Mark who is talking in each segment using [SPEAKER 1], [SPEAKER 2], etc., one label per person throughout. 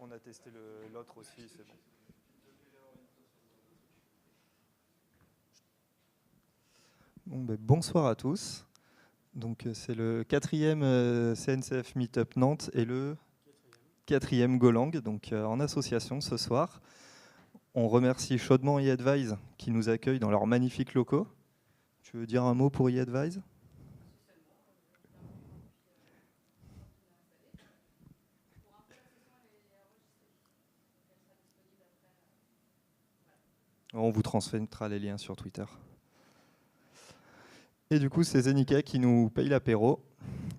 [SPEAKER 1] On a testé l'autre aussi, c'est bon. Bon, ben, bonsoir à tous. Donc, c'est le 4e CNCF Meetup Nantes et le 4e Golang, donc en association ce soir. On remercie chaudement eAdvise qui nous accueille dans leurs magnifiques locaux. Tu veux dire un mot pour eAdvise ? On vous transmettra les liens sur Twitter. Et du coup, c'est Zenica qui nous paye l'apéro.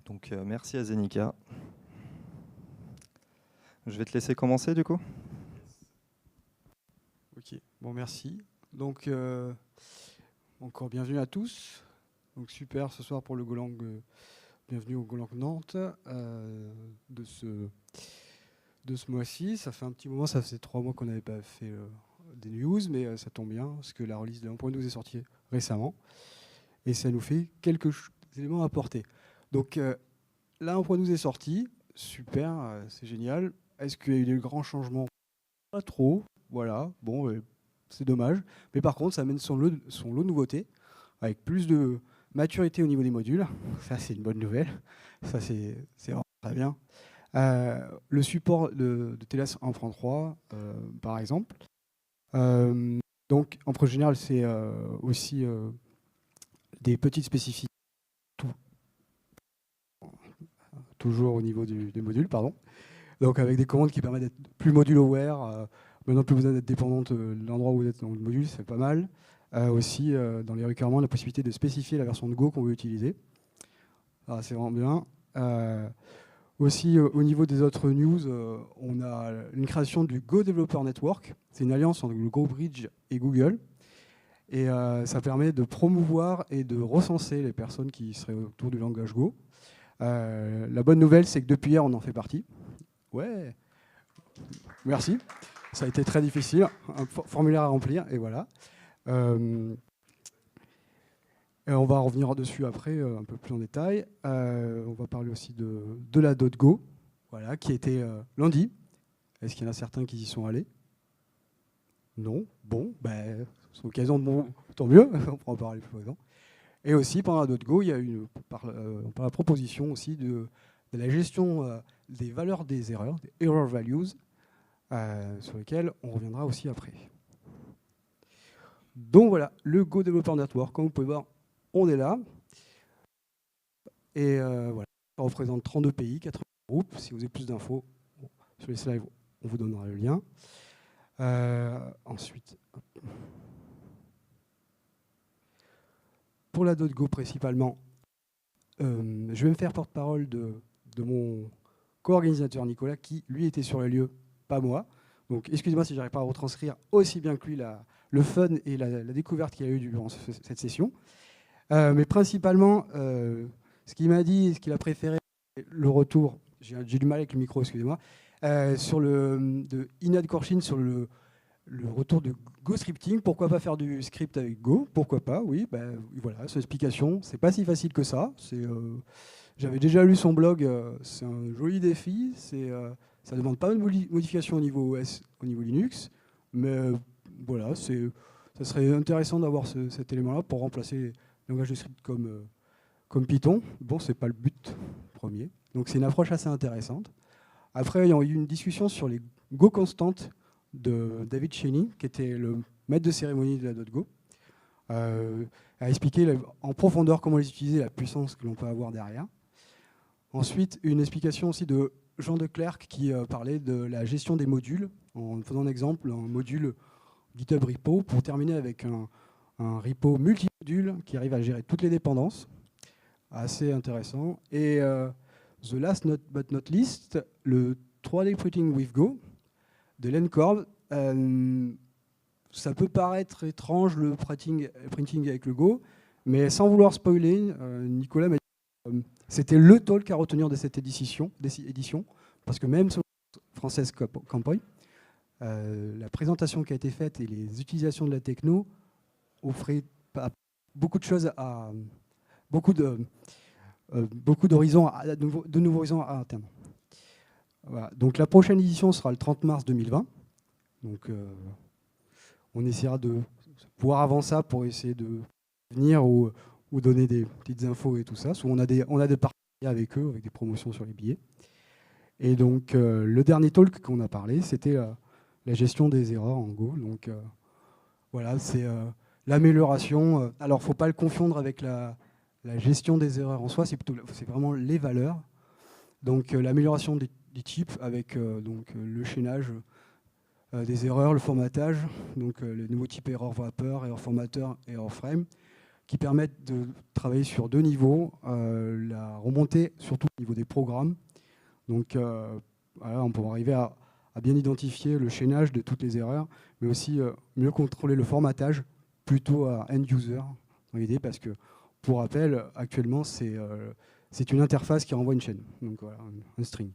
[SPEAKER 1] Donc, merci à Zenica. Je vais te laisser commencer, du coup.
[SPEAKER 2] Ok, bon, merci. Donc, encore bienvenue à tous. Donc, super ce soir pour le Golang. Bienvenue au Golang Nantes de ce mois-ci. Ça fait un petit moment, ça faisait 3 mois qu'on n'avait pas fait des news, mais ça tombe bien parce que la release de 1.12 est sortie récemment et ça nous fait quelques éléments à apporter. Donc là, 1.12 est sorti, super, c'est génial. Est-ce qu'il y a eu des grands changements ? Pas trop, voilà, bon, c'est dommage. Mais par contre, ça amène son lot de nouveautés avec plus de maturité au niveau des modules. Ça, c'est une bonne nouvelle. Ça, c'est vraiment très bien. Le support de TLS 1.3, par exemple. Donc, en projet général, c'est aussi des petites spécificités, toujours au niveau des modules, pardon. Donc, avec des commandes qui permettent d'être plus module-aware. Maintenant, plus besoin d'être dépendante de l'endroit où vous êtes dans le module, c'est pas mal. Aussi, dans les requirements, la possibilité de spécifier la version de Go qu'on veut utiliser. C'est vraiment bien. Aussi, au niveau des autres news, on a une création du Go Developer Network. C'est une alliance entre le GoBridge et Google. Et ça permet de promouvoir et de recenser les personnes qui seraient autour du langage Go. La bonne nouvelle, c'est que depuis hier, on en fait partie. Ouais, merci. Ça a été très difficile. Un formulaire à remplir, et voilà. Et on va revenir dessus après, un peu plus en détail. On va parler aussi de la .go, voilà, qui était lundi. Est-ce qu'il y en a certains qui y sont allés ? Non. Bon, ben, c'est l'occasion de bon, tant mieux, on pourra en parler plus présent. Et aussi, pendant la .go, il y a eu par la proposition aussi de la gestion des valeurs des erreurs, des error values, sur lesquelles on reviendra aussi après. Donc voilà, le Go Developer Network, comme vous pouvez voir, on est là. Et voilà, ça représente 32 pays, 80 groupes. Si vous avez plus d'infos sur les slides, on vous donnera le lien. Ensuite, pour la .go principalement, je vais me faire porte-parole de mon co-organisateur Nicolas, qui lui était sur les lieux, pas moi. Donc excusez-moi si je n'arrive pas à retranscrire aussi bien que lui le fun et la découverte qu'il y a eu durant cette session. Mais principalement, ce qu'il m'a dit, ce qu'il a préféré, le retour, j'ai du mal avec le micro, excusez-moi, sur de Inad Korshin, sur le retour de Go scripting. Pourquoi pas faire du script avec Go ? Pourquoi pas, oui. Ben, voilà, son explication, c'est pas si facile que ça. J'avais déjà lu son blog, c'est un joli défi. Ça demande pas mal de modifications au niveau OS, au niveau Linux. Mais voilà, ça serait intéressant d'avoir cet élément-là pour remplacer les langages de script comme Python. Bon, c'est pas le but premier. Donc c'est une approche assez intéressante. Après, il y a eu une discussion sur les Go constantes de David Cheney, qui était le maître de cérémonie de la .go, a expliqué en profondeur comment les utiliser, la puissance que l'on peut avoir derrière. Ensuite, une explication aussi de Jean de Clercq qui parlait de la gestion des modules, en faisant un exemple, un module GitHub repo, pour terminer avec un repo multi-module qui arrive à gérer toutes les dépendances. Assez intéressant. Et the last but not least, le 3D Printing with Go de Len Korb. Ça peut paraître étrange le printing avec le Go, mais sans vouloir spoiler, Nicolas m'a dit c'était le talk à retenir de cette édition, parce que même sur Française Campoy, la présentation qui a été faite et les utilisations de la techno offraient beaucoup de choses beaucoup d'horizons, de nouveaux horizons à atteindre. Voilà. Donc la prochaine édition sera le 30 mars 2020. Donc on essaiera de voir avant ça pour essayer de venir ou donner des petites infos et tout ça. On a des partenariats avec eux, avec des promotions sur les billets. Et donc le dernier talk qu'on a parlé, c'était la gestion des erreurs en Go. Donc voilà, c'est l'amélioration. Alors il ne faut pas le confondre avec la gestion des erreurs en soi, c'est vraiment les valeurs. Donc l'amélioration des types avec le chaînage des erreurs, le formatage, donc le nouveau type erreur wrapper, erreur formateur, error frame, qui permettent de travailler sur deux niveaux, la remontée surtout au niveau des programmes. Donc voilà, on peut arriver à bien identifier le chaînage de toutes les erreurs, mais aussi mieux contrôler le formatage plutôt à end user dans l'idée, parce que pour rappel, actuellement c'est une interface qui renvoie une chaîne, donc voilà, un string.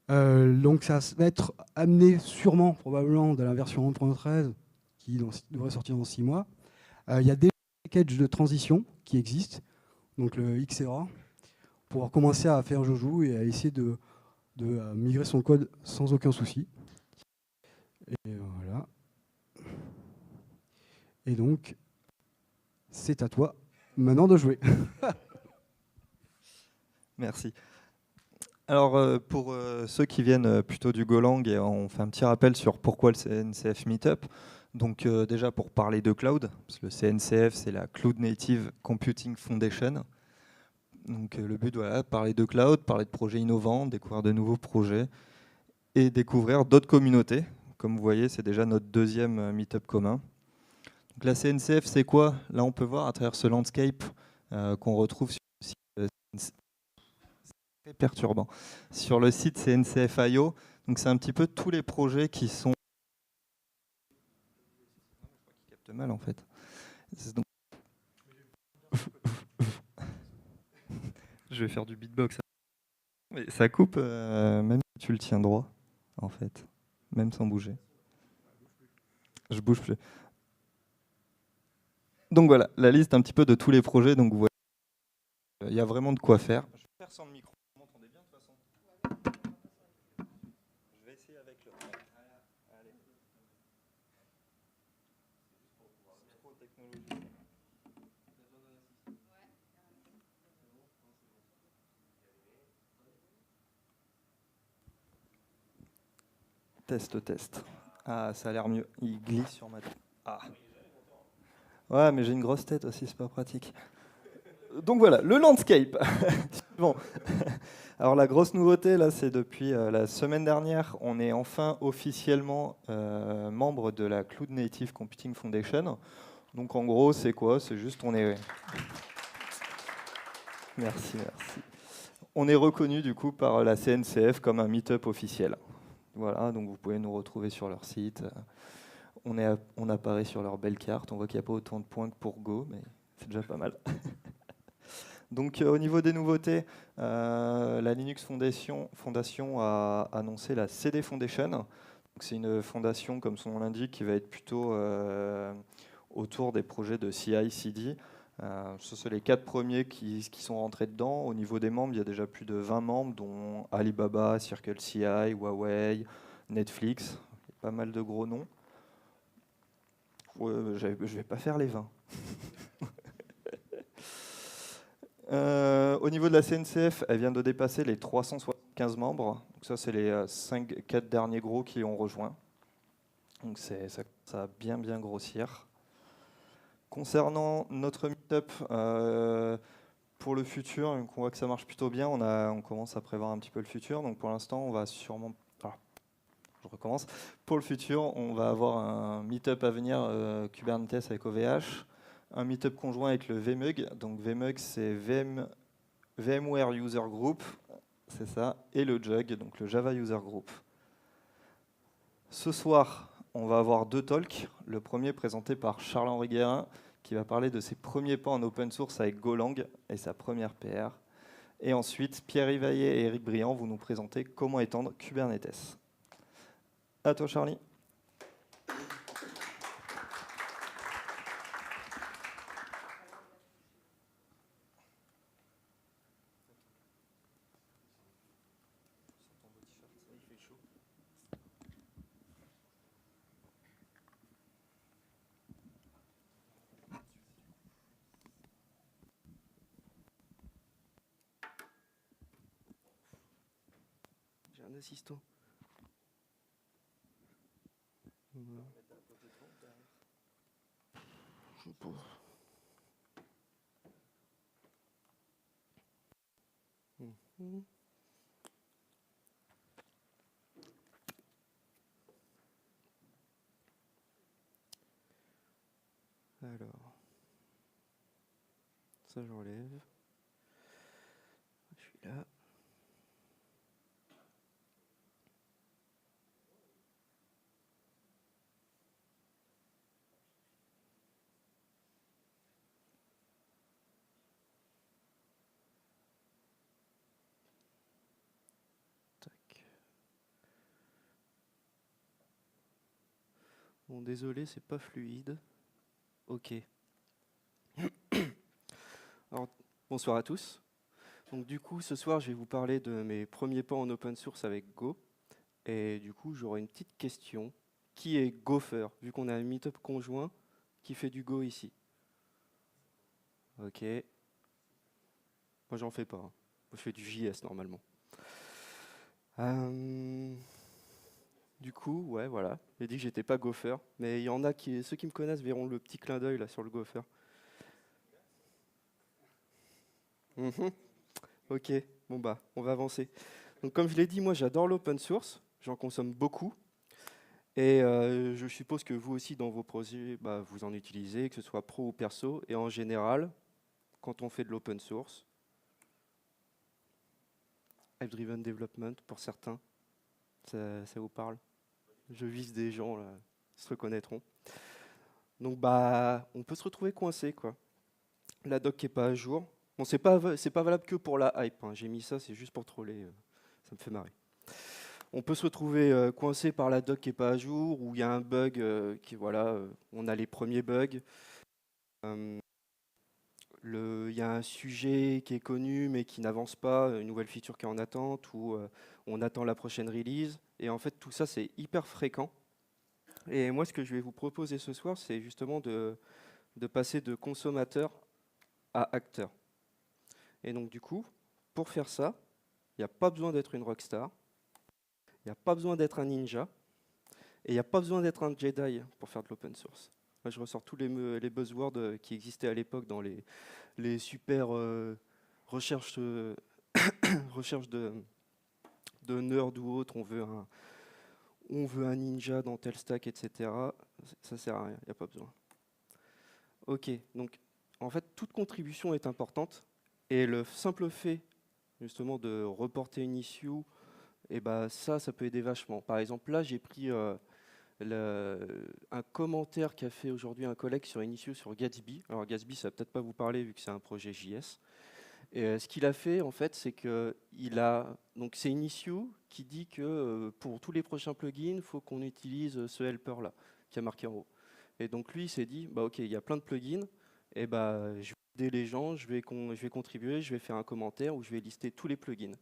[SPEAKER 2] Donc ça va être amené sûrement, probablement, dans la version 1.13 qui devrait sortir dans 6 mois. Il y a des packages de transition qui existent, donc le XERA, pour pouvoir commencer à faire joujou et à essayer de migrer son code sans aucun souci. Et voilà. Et donc, c'est à toi maintenant de jouer.
[SPEAKER 1] Merci. Alors, pour ceux qui viennent plutôt du Golang, et on fait un petit rappel sur pourquoi le CNCF Meetup. Donc déjà pour parler de cloud, parce que le CNCF c'est la Cloud Native Computing Foundation. Donc le but, voilà, parler de cloud, parler de projets innovants, découvrir de nouveaux projets et découvrir d'autres communautés. Comme vous voyez, c'est déjà notre deuxième Meetup commun. Donc la CNCF, c'est quoi? Là, on peut voir à travers ce landscape qu'on retrouve sur le site très perturbant. Sur le site CNCF.io, donc c'est un petit peu tous les projets qui sont... Je capte mal en fait. Donc... Je vais faire du beatbox. Mais ça coupe même si tu le tiens droit, en fait, même sans bouger. Je bouge plus. Donc voilà, la liste un petit peu de tous les projets. Donc vous voyez, il y a vraiment de quoi faire. Je vais faire sans le micro. Vous m'entendez bien de toute façon? Je vais essayer avec le. Allez. Micro technologie. Test, test. Ah, ça a l'air mieux. Il glisse sur ma tête. Ah. Ouais, mais j'ai une grosse tête aussi, c'est pas pratique. Donc voilà, le landscape. Bon. Alors la grosse nouveauté, là, c'est depuis la semaine dernière, on est enfin officiellement membre de la Cloud Native Computing Foundation. Donc en gros, c'est quoi? C'est juste, on est... Merci, merci. On est reconnu du coup par la CNCF comme un meet-up officiel. Voilà, donc vous pouvez nous retrouver sur leur site. On apparaît sur leur belle carte. On voit qu'il n'y a pas autant de points que pour Go, mais c'est déjà pas mal. Donc au niveau des nouveautés, la Linux Foundation a annoncé la CD Foundation. C'est une fondation, comme son nom l'indique, qui va être plutôt autour des projets de CI/CD. Ce sont les 4 premiers qui sont rentrés dedans. Au niveau des membres, il y a déjà plus de 20 membres, dont Alibaba, CircleCI, Huawei, Netflix. Pas mal de gros noms. Ouais, je ne vais pas faire les 20. Au niveau de la CNCF, elle vient de dépasser les 375 membres. Donc ça, c'est les 4 derniers gros qui ont rejoint. Donc ça va bien grossir. Concernant notre meet-up pour le futur, on voit que ça marche plutôt bien. On commence à prévoir un petit peu le futur. Donc pour l'instant, on va sûrement... je recommence. Pour le futur, on va avoir un meet-up à venir Kubernetes avec OVH. Un meet-up conjoint avec le VMUG. Donc VMUG, c'est VMware User Group, c'est ça, et le JUG, donc le Java User Group. Ce soir, on va avoir 2 talks. Le premier présenté par Charles-Henri Guérin, qui va parler de ses premiers pas en open source avec Golang et sa première PR. Et ensuite, Pierre Rivaillet et Eric Briand vont nous présenter comment étendre Kubernetes. À toi, Charlie.
[SPEAKER 3] un assistant. Alors, ça j'enlève. Je suis là. Tac. Bon, désolé, c'est pas fluide. Ok. Alors, bonsoir à tous. Donc du coup, ce soir, je vais vous parler de mes premiers pas en open source avec Go. Et du coup, j'aurai une petite question. Qui est Gopher, vu qu'on a un meet-up conjoint qui fait du Go ici? Ok. Moi, j'en fais pas, hein. Moi, je fais du JS normalement. Du coup, ouais, voilà. J'ai dit que j'étais pas Gopher, mais il y en a qui, ceux qui me connaissent verront le petit clin d'œil là sur le Gopher. Mhm. Ok, bon bah, on va avancer. Donc comme je l'ai dit, moi j'adore l'open source, j'en consomme beaucoup. Et je suppose que vous aussi dans vos projets, bah, vous en utilisez, que ce soit pro ou perso. Et en général, quand on fait de l'open source, App-Driven Development pour certains, ça vous parle? Je vise des gens là, ils se reconnaîtront. Donc bah, on peut se retrouver coincé quoi. La doc qui est pas à jour. Bon, c'est pas valable que pour la hype, hein. J'ai mis ça, c'est juste pour troller. Ça me fait marrer. On peut se retrouver coincé par la doc qui est pas à jour, ou il y a un bug qui voilà, on a les premiers bugs. Euh, il y a un sujet qui est connu mais qui n'avance pas, une nouvelle feature qui est en attente, ou on attend la prochaine release. Et en fait, tout ça, c'est hyper fréquent. Et moi, ce que je vais vous proposer ce soir, c'est justement de passer de consommateur à acteur. Et donc, du coup, pour faire ça, il n'y a pas besoin d'être une rockstar, il n'y a pas besoin d'être un ninja, et il n'y a pas besoin d'être un Jedi pour faire de l'open source. Moi, je ressors tous les buzzwords qui existaient à l'époque dans les super recherches, recherches de nerd ou autre. On veut un ninja dans tel stack, etc. Ça sert à rien, il n'y a pas besoin. Ok, donc en fait, toute contribution est importante. Et le simple fait, justement, de reporter une issue, et bah, ça peut aider vachement. Par exemple, là, j'ai pris un commentaire qu'a fait aujourd'hui un collègue sur une issue sur Gatsby. Alors Gatsby, ça va peut-être pas vous parler vu que c'est un projet JS. Et ce qu'il a fait, en fait, c'est que donc c'est une issue qui dit que pour tous les prochains plugins, il faut qu'on utilise ce helper-là, qui a marqué en haut. Et donc lui, il s'est dit, bah ok, il y a plein de plugins, et bah je vais aider les gens, je vais contribuer, je vais faire un commentaire où je vais lister tous les plugins.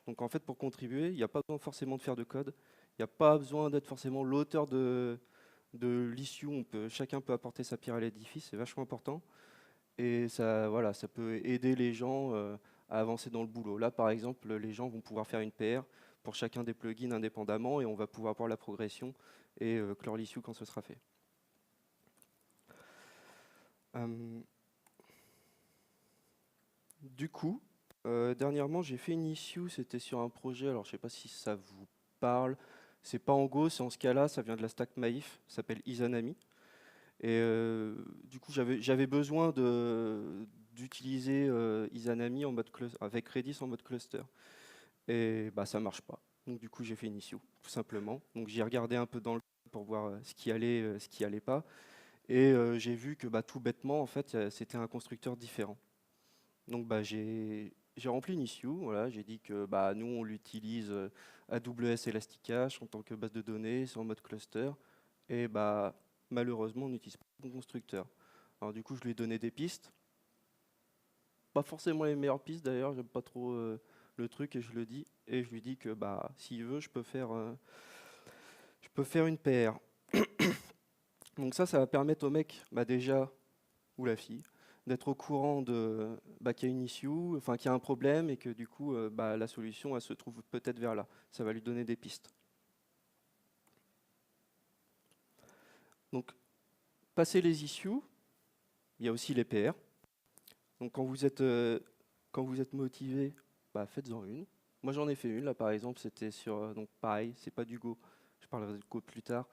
[SPEAKER 3] Donc en fait, pour contribuer, il n'y a pas besoin forcément de faire de code, il n'y a pas besoin d'être forcément l'auteur de l'issue. Chacun peut apporter sa pierre à l'édifice, c'est vachement important. Et ça, voilà, ça peut aider les gens à avancer dans le boulot. Là, par exemple, les gens vont pouvoir faire une PR pour chacun des plugins indépendamment, et on va pouvoir voir la progression et clore l'issue quand ce sera fait. Du coup, dernièrement, j'ai fait une issue, c'était sur un projet, alors je ne sais pas si ça vous parle, c'est pas en Go, c'est en Scala, ça vient de la stack Maïf, ça s'appelle Izanami. Et du coup, j'avais besoin d'utiliser Izanami en mode avec Redis en mode cluster. Et bah, ça marche pas. Donc du coup, j'ai fait une issue, tout simplement. Donc j'ai regardé un peu dans le code pour voir ce qui allait pas. Et j'ai vu que bah, tout bêtement, en fait, c'était un constructeur différent. Donc bah, j'ai rempli une issue. Voilà, j'ai dit que bah, nous, on l'utilise AWS Elasticache en tant que base de données, c'est en mode cluster. Et bah, malheureusement, on n'utilise pas le bon constructeur. Alors du coup, je lui ai donné des pistes. Pas forcément les meilleures pistes d'ailleurs, j'aime pas trop le truc et je le dis. Et je lui dis que bah, s'il veut, je peux faire une PR. Donc ça va permettre au mec, bah, déjà, ou la fille, d'être au courant qu'il y a une issue, enfin qu'il y a un problème et que du coup la solution elle se trouve peut-être vers là. Ça va lui donner des pistes. Donc passer les issues, il y a aussi les PR. Donc quand vous êtes motivé, faites-en une. Moi j'en ai fait une là par exemple, c'était sur donc pareil, c'est pas du Go. Je parlerai de Go plus tard.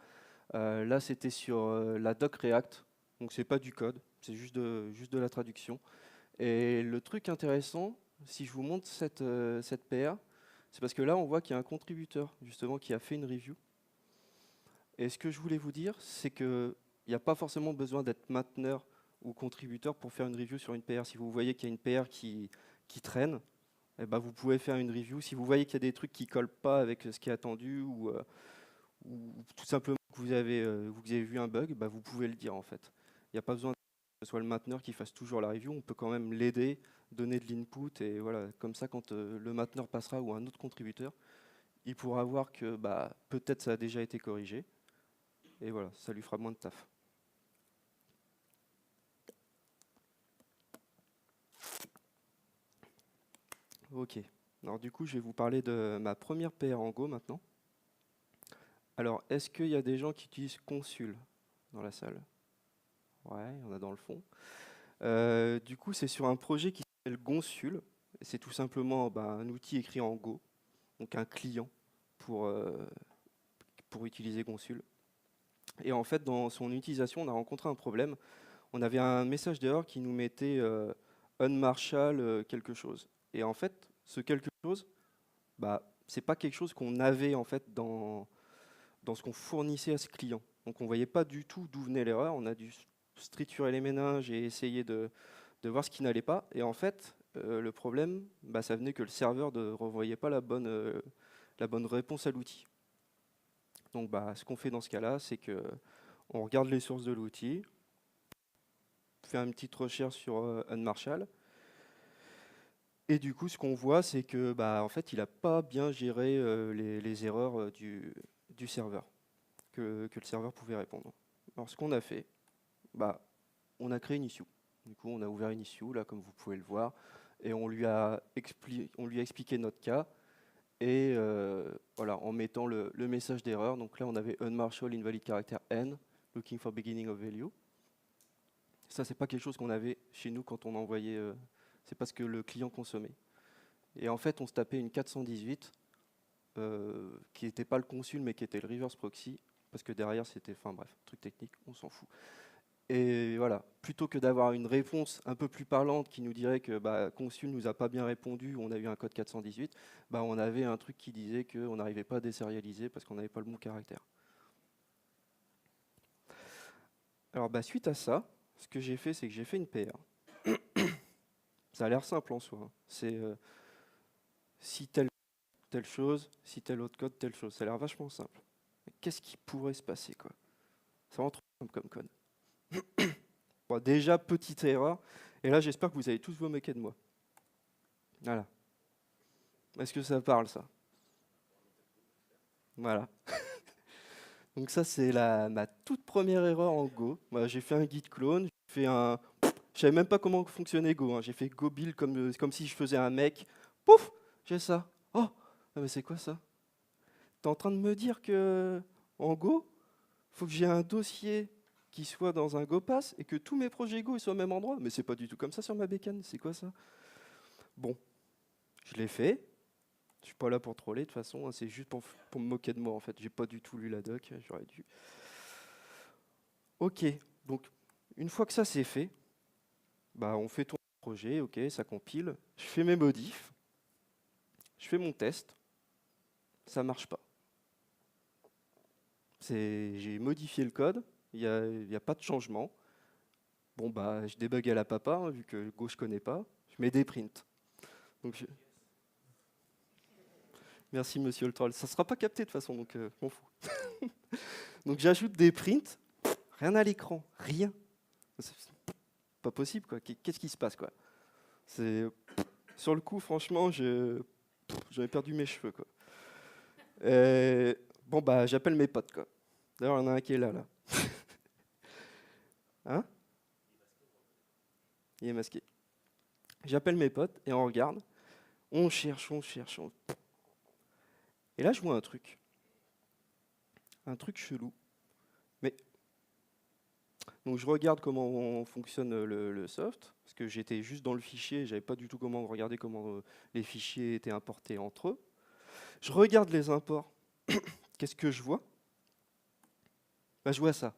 [SPEAKER 3] Là c'était sur la doc React, donc c'est pas du code, c'est juste de la traduction. Et le truc intéressant, si je vous montre cette PR, c'est parce que là on voit qu'il y a un contributeur justement qui a fait une review. Et ce que je voulais vous dire, c'est qu'il n'y a pas forcément besoin d'être mainteneur ou contributeur pour faire une review sur une PR. Si vous voyez qu'il y a une PR qui traîne, eh ben vous pouvez faire une review. Si vous voyez qu'il y a des trucs qui ne collent pas avec ce qui est attendu ou tout simplement que vous avez vu un bug, vous pouvez le dire en fait. Il n'y a pas besoin que ce soit le mainteneur qui fasse toujours la review. On peut quand même l'aider, donner de l'input et voilà. Comme ça, quand le mainteneur passera ou un autre contributeur, il pourra voir que peut-être ça a déjà été corrigé. Et voilà, ça lui fera moins de taf. Ok. Alors du coup, je vais vous parler de ma première PR en Go maintenant. Alors, est-ce qu'il y a des gens qui utilisent Consul dans la salle? Ouais, il y en a dans le fond. Du coup, c'est sur un projet qui s'appelle Gonsul. C'est tout simplement un outil écrit en Go, donc un client pour utiliser Gonsul. Et en fait, dans son utilisation, on a rencontré un problème. On avait un message d'erreur qui nous mettait unmarshal quelque chose. Et en fait, ce quelque chose, c'est pas quelque chose qu'on avait en fait dans ce qu'on fournissait à ce client. Donc on voyait pas du tout d'où venait l'erreur. On a dû striturer les méninges et essayer de voir ce qui n'allait pas. Et en fait, le problème, ça venait que le serveur ne renvoyait pas la bonne réponse à l'outil. Donc ce qu'on fait dans ce cas-là, c'est que on regarde les sources de l'outil, fait une petite recherche sur unmarshal. Et du coup, ce qu'on voit, c'est que en fait, il n'a pas bien géré les erreurs du serveur que le serveur pouvait répondre. Alors, ce qu'on a fait, on a créé une issue. Du coup, on a ouvert une issue, là, comme vous pouvez le voir, et on lui a expliqué notre cas. Et voilà, en mettant le message d'erreur. Donc là, on avait unmarshal invalid character n, looking for beginning of value. Ça, c'est pas quelque chose qu'on avait chez nous quand on envoyait. C'est parce que le client consommait. Et en fait, on se tapait une 418 qui n'était pas le consul, mais qui était le reverse proxy, parce que derrière, c'était, enfin bref, truc technique, on s'en fout. Et voilà, plutôt que d'avoir une réponse un peu plus parlante qui nous dirait que consul nous a pas bien répondu, on a eu un code 418, on avait un truc qui disait qu'on n'arrivait pas à désérialiser parce qu'on n'avait pas le bon caractère. Alors suite à ça, ce que j'ai fait, c'est que j'ai fait une PR. Ça a l'air simple en soi. C'est si telle chose, si tel autre code, telle chose. Ça a l'air vachement simple. Mais qu'est-ce qui pourrait se passer, quoi? C'est vraiment trop simple comme code. Bon, déjà, petite erreur. Et là, j'espère que vous allez tous vous moquer de moi. Voilà. Est-ce que ça parle, ça? Voilà. Donc ça, c'est ma toute première erreur en Go. Voilà, j'ai fait un git clone, je savais même pas comment fonctionnait Go. Hein. J'ai fait Go build comme si je faisais un mec. Pouf, j'ai ça. Oh, mais c'est quoi ça? T'es en train de me dire que en Go, faut que j'ai un dossier qui soit dans un GoPass et que tous mes projets Go ils soient au même endroit? Mais c'est pas du tout comme ça sur ma bécane. C'est quoi ça? Bon, je l'ai fait. Je suis pas là pour troller de toute façon. Hein. C'est juste pour me moquer de moi en fait. J'ai pas du tout lu la doc. J'aurais dû. Ok, donc une fois que ça c'est fait, on fait tourner le projet, ok, ça compile, je fais mes modifs, je fais mon test, ça marche pas. J'ai modifié le code, il n'y a pas de changement. Bon je débug à la papa, hein, vu que Go je connais pas, je mets des prints. Donc, merci monsieur le troll, ça sera pas capté de toute façon, donc je m'en fous. Donc j'ajoute des prints, rien à l'écran, rien. C'est pas possible quoi. Qu'est-ce qui se passe quoi? Sur le coup franchement j'avais perdu mes cheveux quoi. J'appelle mes potes quoi. D'ailleurs il y en a un qui est là. Hein? il est masqué. J'appelle mes potes et on regarde. On cherche. Et là, je vois un truc. Un truc chelou. Mais donc je regarde comment fonctionne le soft, parce que j'étais juste dans le fichier, j'avais pas du tout regarder comment les fichiers étaient importés entre eux. Je regarde les imports. Qu'est-ce que je vois? Bah, je vois ça.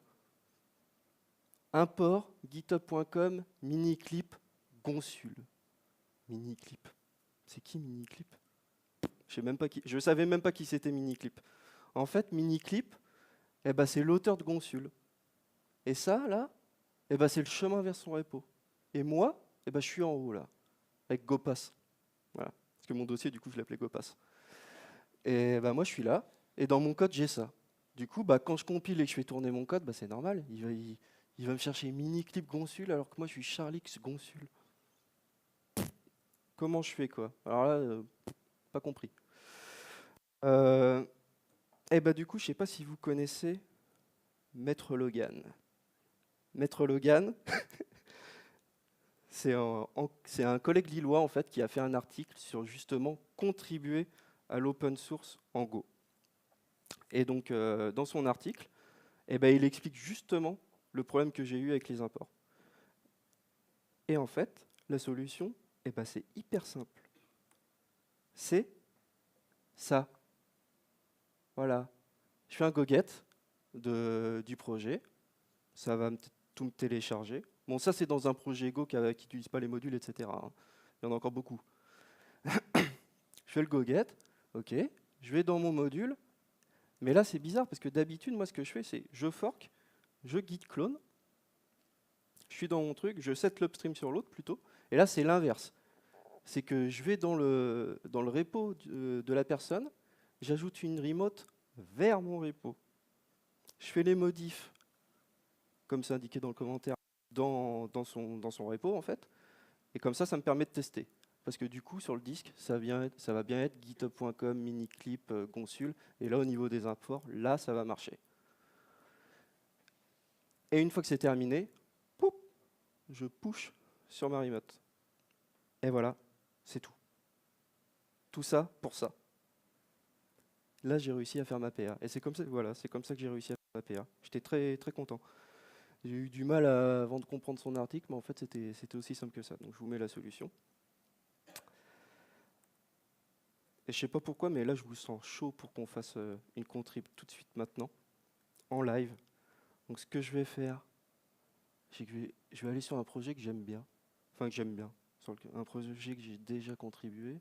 [SPEAKER 3] Import github.com miniclip Gonsul. Miniclip. C'est qui Miniclip? Je savais même pas qui c'était Miniclip. En fait, Miniclip, eh ben, c'est l'auteur de Gonsul. Et ça, là, eh ben, c'est le chemin vers son repo. Et moi, eh ben, je suis en haut, là, avec GoPass. Voilà. Parce que mon dossier, du coup, je l'appelais GoPass. Et ben, moi, je suis là, et dans mon code, j'ai ça. Du coup, bah, quand je compile et que je fais tourner mon code, bah, c'est normal. Il va me chercher Miniclip Gonsul, alors que moi, je suis Charlix Gonsul. Comment je fais, quoi? Alors là, pas compris. Et bah, du coup, je sais pas si vous connaissez Maître Logan. Maître Logan, c'est un collègue lillois en fait, qui a fait un article sur justement contribuer à l'open source en Go. Et donc, dans son article, eh ben, il explique justement le problème que j'ai eu avec les imports. Et en fait, la solution, eh ben, c'est hyper simple. C'est ça. Voilà. Je fais un go-get du projet. Ça va tout me télécharger. Bon, ça, c'est dans un projet Go qui n'utilise pas les modules, etc. hein. Il y en a encore beaucoup. Je fais le go-get, ok, je vais dans mon module, mais là, c'est bizarre, parce que d'habitude, moi, ce que je fais, c'est je fork, je git clone, je suis dans mon truc, je set l'upstream sur l'autre, plutôt, et là, c'est l'inverse. C'est que je vais dans le repo de la personne, j'ajoute une remote vers mon repo. Je fais les modifs, comme c'est indiqué dans le commentaire, dans son repo, en fait, et comme ça me permet de tester. Parce que du coup, sur le disque, ça va bien être github.com, miniclip, Gonsul. Et là, au niveau des imports, là, ça va marcher. Et une fois que c'est terminé, poup, je push sur ma remote. Et voilà, c'est tout. Tout ça pour ça. Là, j'ai réussi à faire ma PA. Et c'est comme ça, voilà, c'est comme ça que j'ai réussi à faire ma PA. J'étais très, très content. J'ai eu du mal avant de comprendre son article, mais en fait, c'était aussi simple que ça. Donc, je vous mets la solution. Et je sais pas pourquoi, mais là, je vous sens chaud pour qu'on fasse une contrib tout de suite maintenant, en live. Donc, ce que je vais faire, c'est que je vais aller sur un projet que j'aime bien. Enfin, que j'aime bien. Sur un projet que j'ai déjà contribué.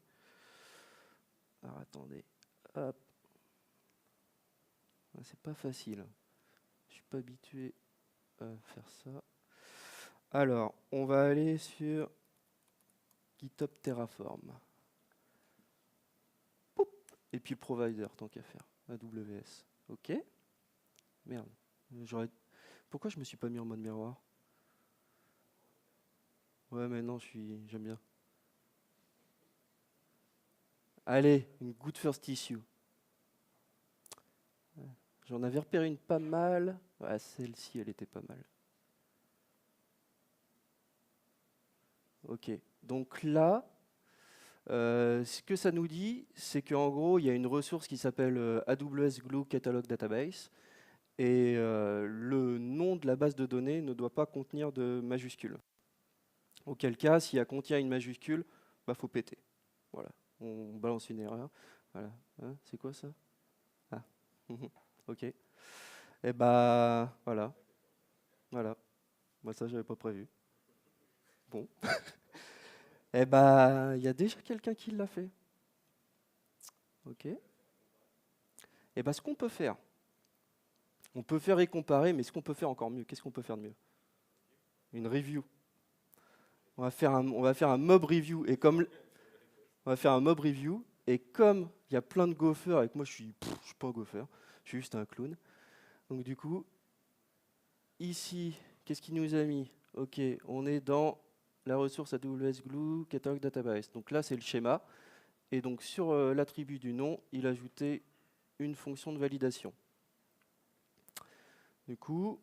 [SPEAKER 3] Alors, attendez. Hop. Ah, c'est pas facile. Je suis pas habitué à faire ça. Alors, on va aller sur GitHub Terraform. Poup. Et puis le provider, tant qu'à faire. AWS. OK. Merde. Pourquoi je me suis pas mis en mode miroir? Ouais, mais non, j'aime bien. Allez, une good first issue. J'en avais repéré une pas mal. Ouais, celle-ci, elle était pas mal. Ok, donc là, ce que ça nous dit, c'est qu'en gros, il y a une ressource qui s'appelle AWS Glue Catalog Database, et le nom de la base de données ne doit pas contenir de majuscule. Auquel cas, s'il contient une majuscule, bah faut péter. Voilà, on balance une erreur. Voilà, hein, c'est quoi ça? Ah, ok. Et bah voilà, voilà. Moi ça, j'avais pas prévu. Bon. Eh ben, il y a déjà quelqu'un qui l'a fait. Ok. Et ben, ce qu'on peut faire, on peut faire et comparer, mais ce qu'on peut faire encore mieux, qu'est-ce qu'on peut faire de mieux? Une review. On va faire un mob review, et comme on va faire un mob review, et comme il y a plein de gophers, et que moi je suis pas un gopher, je suis juste un clown. Donc du coup, ici, qu'est-ce qu'il nous a mis? Ok, on est dans la ressource AWS Glue Catalog Database. Donc là, c'est le schéma. Et donc sur l'attribut du nom, il a ajouté une fonction de validation. Du coup,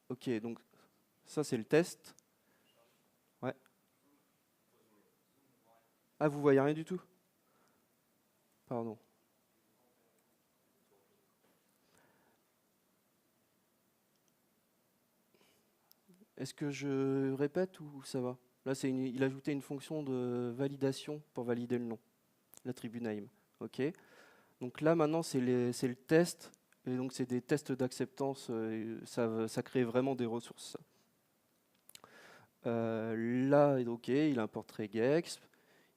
[SPEAKER 3] ok, donc ça c'est le test. Ouais. Ah, vous voyez rien du tout? Pardon. Est-ce que je répète ou ça va? Là, il a ajouté une fonction de validation pour valider le nom, l'attribut name. OK. Donc là, maintenant, c'est le test. Et donc, c'est des tests d'acceptance. Ça crée vraiment des ressources. Là, OK, il importe regex.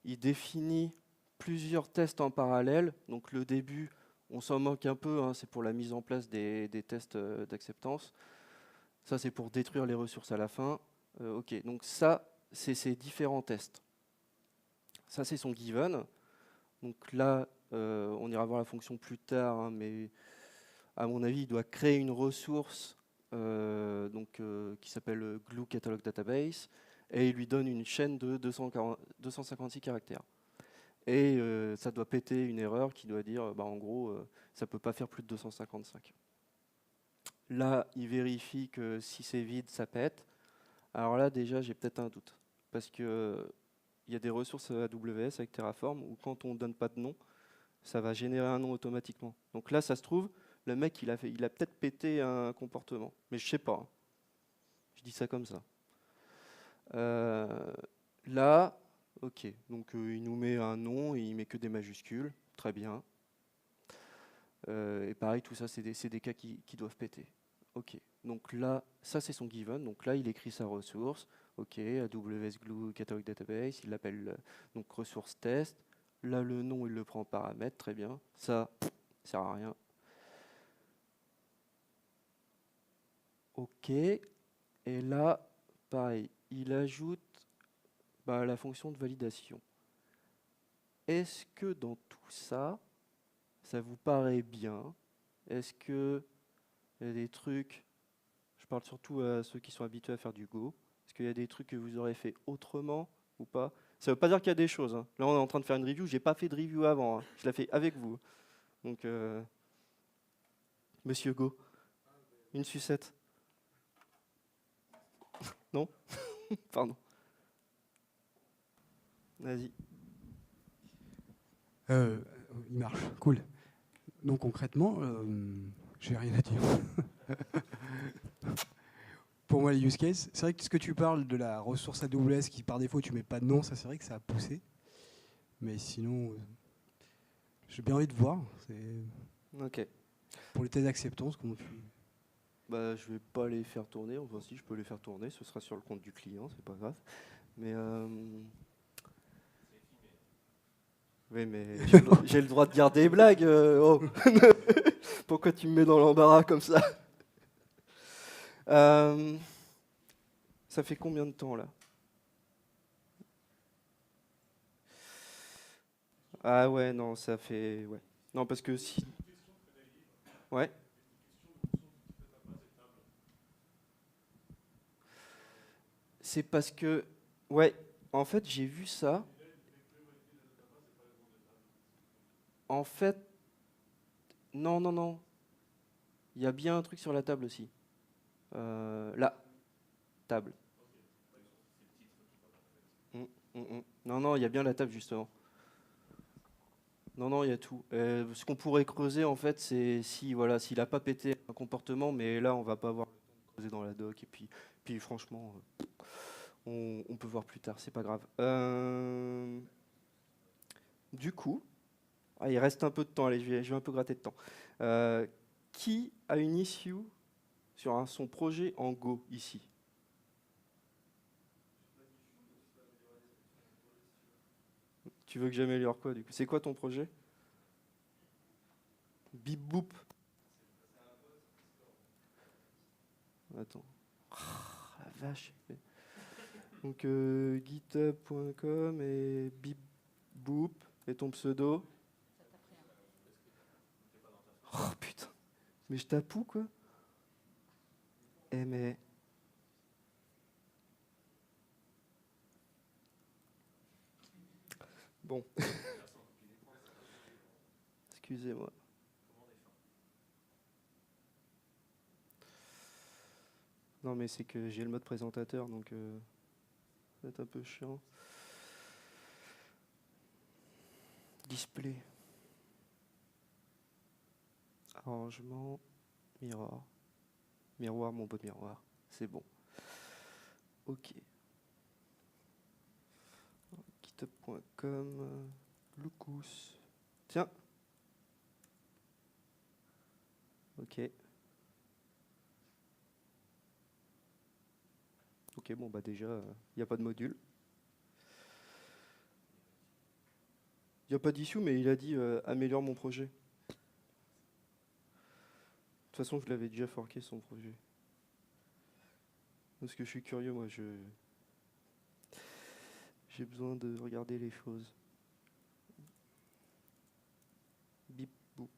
[SPEAKER 3] Il définit plusieurs tests en parallèle. Donc, le début, on s'en moque un peu. Hein, c'est pour la mise en place des tests d'acceptance. Ça, c'est pour détruire les ressources à la fin. OK, donc ça, c'est ces différents tests. Ça, c'est son given. Donc là, on ira voir la fonction plus tard, hein, mais à mon avis, il doit créer une ressource qui s'appelle glue catalog database, et il lui donne une chaîne de 256 caractères. Et ça doit péter une erreur qui doit dire, en gros, ça ne peut pas faire plus de 255. Là, il vérifie que si c'est vide, ça pète. Alors là, déjà, j'ai peut-être un doute. Parce que il y a des ressources AWS avec Terraform où quand on ne donne pas de nom, ça va générer un nom automatiquement. Donc là, ça se trouve, le mec, il a peut-être pété un comportement. Mais je sais pas. Hein. Je dis ça comme ça. Là, ok. Donc il nous met un nom et il met que des majuscules. Très bien. Et pareil, tout ça, c'est des cas qui doivent péter. Ok. Donc là, ça c'est son given. Donc là, il écrit sa ressource. Ok, AWS Glue Catalog Database. Il l'appelle donc ressource test. Là, le nom, il le prend en paramètre. Très bien. Ça sert à rien. Ok. Et là, pareil, il ajoute la fonction de validation. Est-ce que dans tout ça, ça vous paraît bien? Est-ce qu'il y a des trucs, je parle surtout à ceux qui sont habitués à faire du Go, est-ce qu'il y a des trucs que vous aurez fait autrement ou pas? Ça ne veut pas dire qu'il y a des choses. Hein. Là, on est en train de faire une review, je n'ai pas fait de review avant, hein. Je l'ai fait avec vous. Donc, Monsieur Go, une sucette. Non? Pardon. Vas-y.
[SPEAKER 2] Il marche, cool. Donc concrètement, j'ai rien à dire. Pour moi, les use cases, c'est vrai que ce que tu parles de la ressource AWS qui par défaut tu mets pas de nom, ça c'est vrai que ça a poussé. Mais sinon, j'ai bien envie de voir.
[SPEAKER 3] Ok.
[SPEAKER 2] Pour les tests d'acceptance, comment tu...
[SPEAKER 3] Je vais pas les faire tourner. Enfin, si je peux les faire tourner, ce sera sur le compte du client, c'est pas grave. Mais oui, mais j'ai le droit de dire des blagues. Oh. Pourquoi tu me mets dans l'embarras comme ça? Ça fait combien de temps là? Ah ouais, non, ça fait... Ouais. Non, parce que si... Ouais. C'est parce que... Ouais, en fait, j'ai vu ça. En fait... Non, non, non. Il y a bien un truc sur la table aussi. Là. Table. Non, non, il y a bien la table, justement. Non, non, il y a tout. Ce qu'on pourrait creuser, en fait, c'est si, voilà, s'il n'a pas pété un comportement, mais là, on va pas avoir le temps de creuser dans la doc. Et puis franchement, on peut voir plus tard, c'est pas grave. Du coup, il reste un peu de temps, allez, je vais un peu gratter de temps. Qui a une issue sur son projet en Go, ici? Tu veux que j'améliore quoi, du coup? C'est quoi ton projet? Bip boop. Attends. La vache. Donc github.com et bip boop et ton pseudo. Oh putain. Mais je tape où quoi? Eh mais. Bon. Excusez-moi. Non mais c'est que j'ai le mode présentateur donc c'est un peu chiant. Display. Arrangement. Miroir. Miroir, mon beau miroir. C'est bon. Ok. GitHub.com. Lucas. Tiens. Ok. Ok, bon, bah déjà, il n'y a pas de module. Il n'y a pas d'issue, mais il a dit améliore mon projet. De toute façon, je l'avais déjà forqué son projet. Parce que je suis curieux, moi, j'ai besoin de regarder les choses. Bip, boop.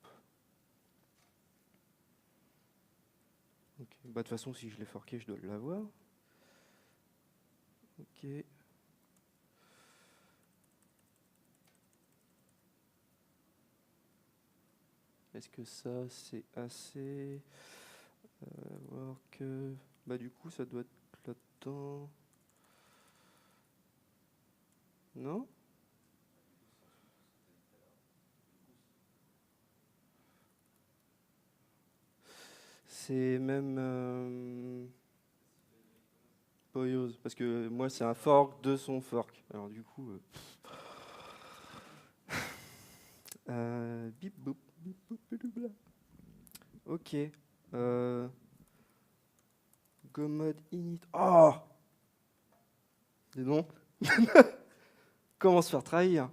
[SPEAKER 3] Ok, bah de toute façon, si je l'ai forqué, je dois l'avoir. Ok. Est-ce que ça, c'est assez work. Bah du coup, ça doit être là-dedans. Non? C'est même Poyos, parce que moi, c'est un fork de son fork. Alors du coup... bip, boop, bip, boop, bip, bla. Ok. Go mode init. Oh! Dis donc. Comment se faire trahir?